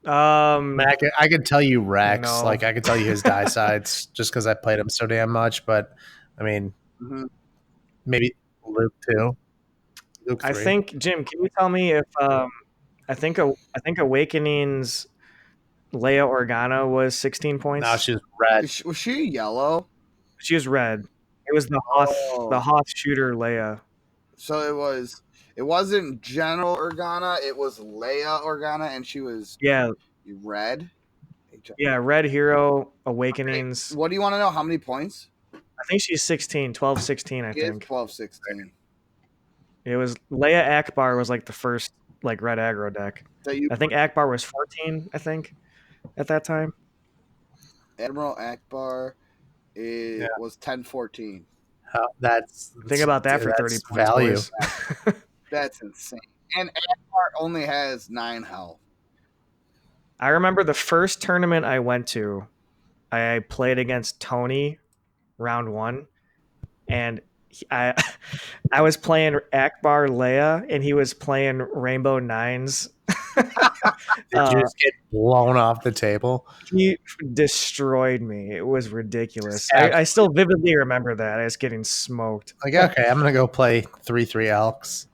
Speaker 1: I could tell you Rex. No. I could tell you his die sides just because I played him so damn much. But I mean, maybe Luke too. Luke 3.
Speaker 2: I think Jim. Can you tell me if I think Awakenings Leia Organa was 16 points?
Speaker 1: No, she was red.
Speaker 3: Was she yellow?
Speaker 2: She was red. It was the Hoth shooter Leia.
Speaker 3: So it wasn't General Organa, it was Leia Organa, and she was red.
Speaker 2: Yeah, Red Hero Awakenings.
Speaker 3: Okay. What do you want to know? How many points?
Speaker 2: I think she's 16, 12, 16, I think.
Speaker 3: 12, 16.
Speaker 2: It was Leia Akbar was the first red aggro deck. I think Akbar was 14, I think, at that time.
Speaker 3: Admiral Akbar was 10-14.
Speaker 2: Think about that for 30 points.
Speaker 1: Value.
Speaker 3: That's insane. And Akbar only has 9 health.
Speaker 2: I remember the first tournament I went to, I played against Tony round 1, and I I was playing Akbar Leia, and he was playing Rainbow Nines.
Speaker 1: Did you just get blown off the table?
Speaker 2: He destroyed me. It was ridiculous. I still vividly remember that. I was getting smoked.
Speaker 1: Like, okay, I'm gonna go play 3-3 Elks.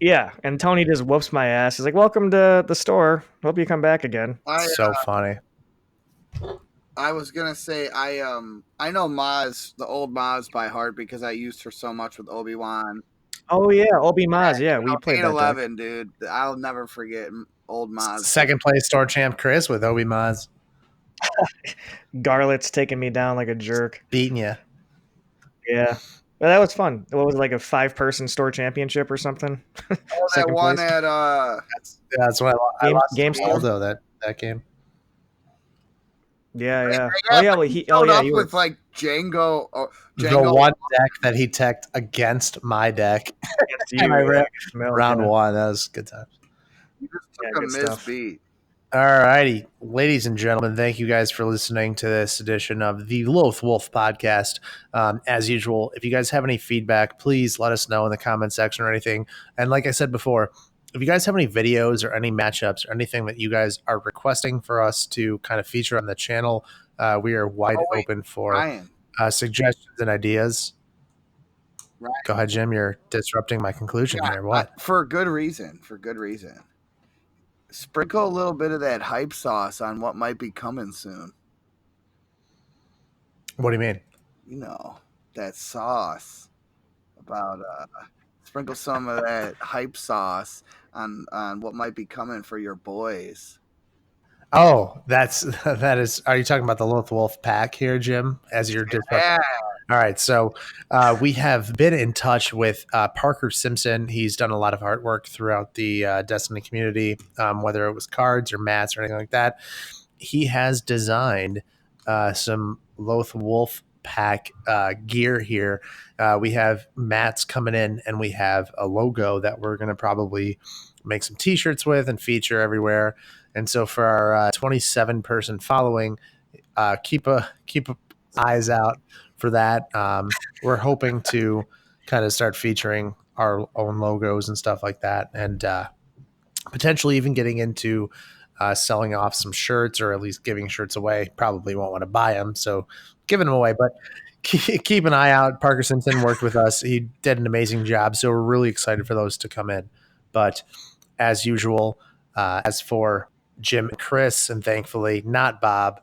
Speaker 2: Yeah, and Tony just whoops my ass. He's like, "Welcome to the store. Hope you come back again."
Speaker 1: So funny.
Speaker 3: I was gonna say I know Maz, the old Maz by heart because I used her so much with Obi-Wan.
Speaker 2: Oh yeah, Obi Maz. Yeah, we played that
Speaker 3: 8-11, dude. I'll never forget old Maz.
Speaker 1: Second place store champ Chris with Obi Maz.
Speaker 2: Garlet's taking me down like a jerk.
Speaker 1: Beating you.
Speaker 2: Yeah. Well, that was fun. What was it, like a 5-person store championship or something?
Speaker 3: Oh, that one
Speaker 2: place.
Speaker 3: at
Speaker 1: that's what I lost
Speaker 2: Game
Speaker 1: to Aldo that game.
Speaker 2: Yeah. Oh yeah, well he
Speaker 3: you with like Django. Django.
Speaker 1: The one deck that he teched against my deck.
Speaker 2: Against you,
Speaker 1: round 1. That was good times.
Speaker 3: You just took a misbeat.
Speaker 1: All righty, ladies and gentlemen, thank you guys for listening to this edition of the Loth-Wolf podcast. As usual, if you guys have any feedback, please let us know in the comment section or anything. And like I said before, if you guys have any videos or any matchups or anything that you guys are requesting for us to kind of feature on the channel, we are wide open for suggestions and ideas. Right. Go ahead, Jim. You're disrupting my conclusion here. What?
Speaker 3: For good reason. Sprinkle a little bit of that hype sauce on what might be coming soon.
Speaker 1: What do you mean?
Speaker 3: You know, that sauce. About sprinkle some of that hype sauce on what might be coming for your boys.
Speaker 1: Oh, that is. Are you talking about the Loth-Wolf Pack here, Jim? As you're disrupting. All right, so we have been in touch with Parker Simpson. He's done a lot of artwork throughout the Destiny community, whether it was cards or mats or anything like that. He has designed some Loth-Wolf Pack gear here. We have mats coming in, and we have a logo that we're going to probably make some T-shirts with and feature everywhere. And so for our 27-person following, keep eyes out for that. We're hoping to kind of start featuring our own logos and stuff like that, and potentially even getting into selling off some shirts, or at least giving shirts away. Probably won't want to buy them, so giving them away. But keep an eye out. Parker Simpson worked with us. He did an amazing job, so we're really excited for those to come in. But as usual, as for Jim and Chris, and thankfully not Bob,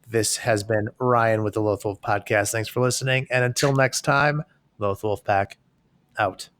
Speaker 1: this has been Ryan with the Loth-Wolf podcast. Thanks for listening. And until next time, Loth-Wolf Pack out.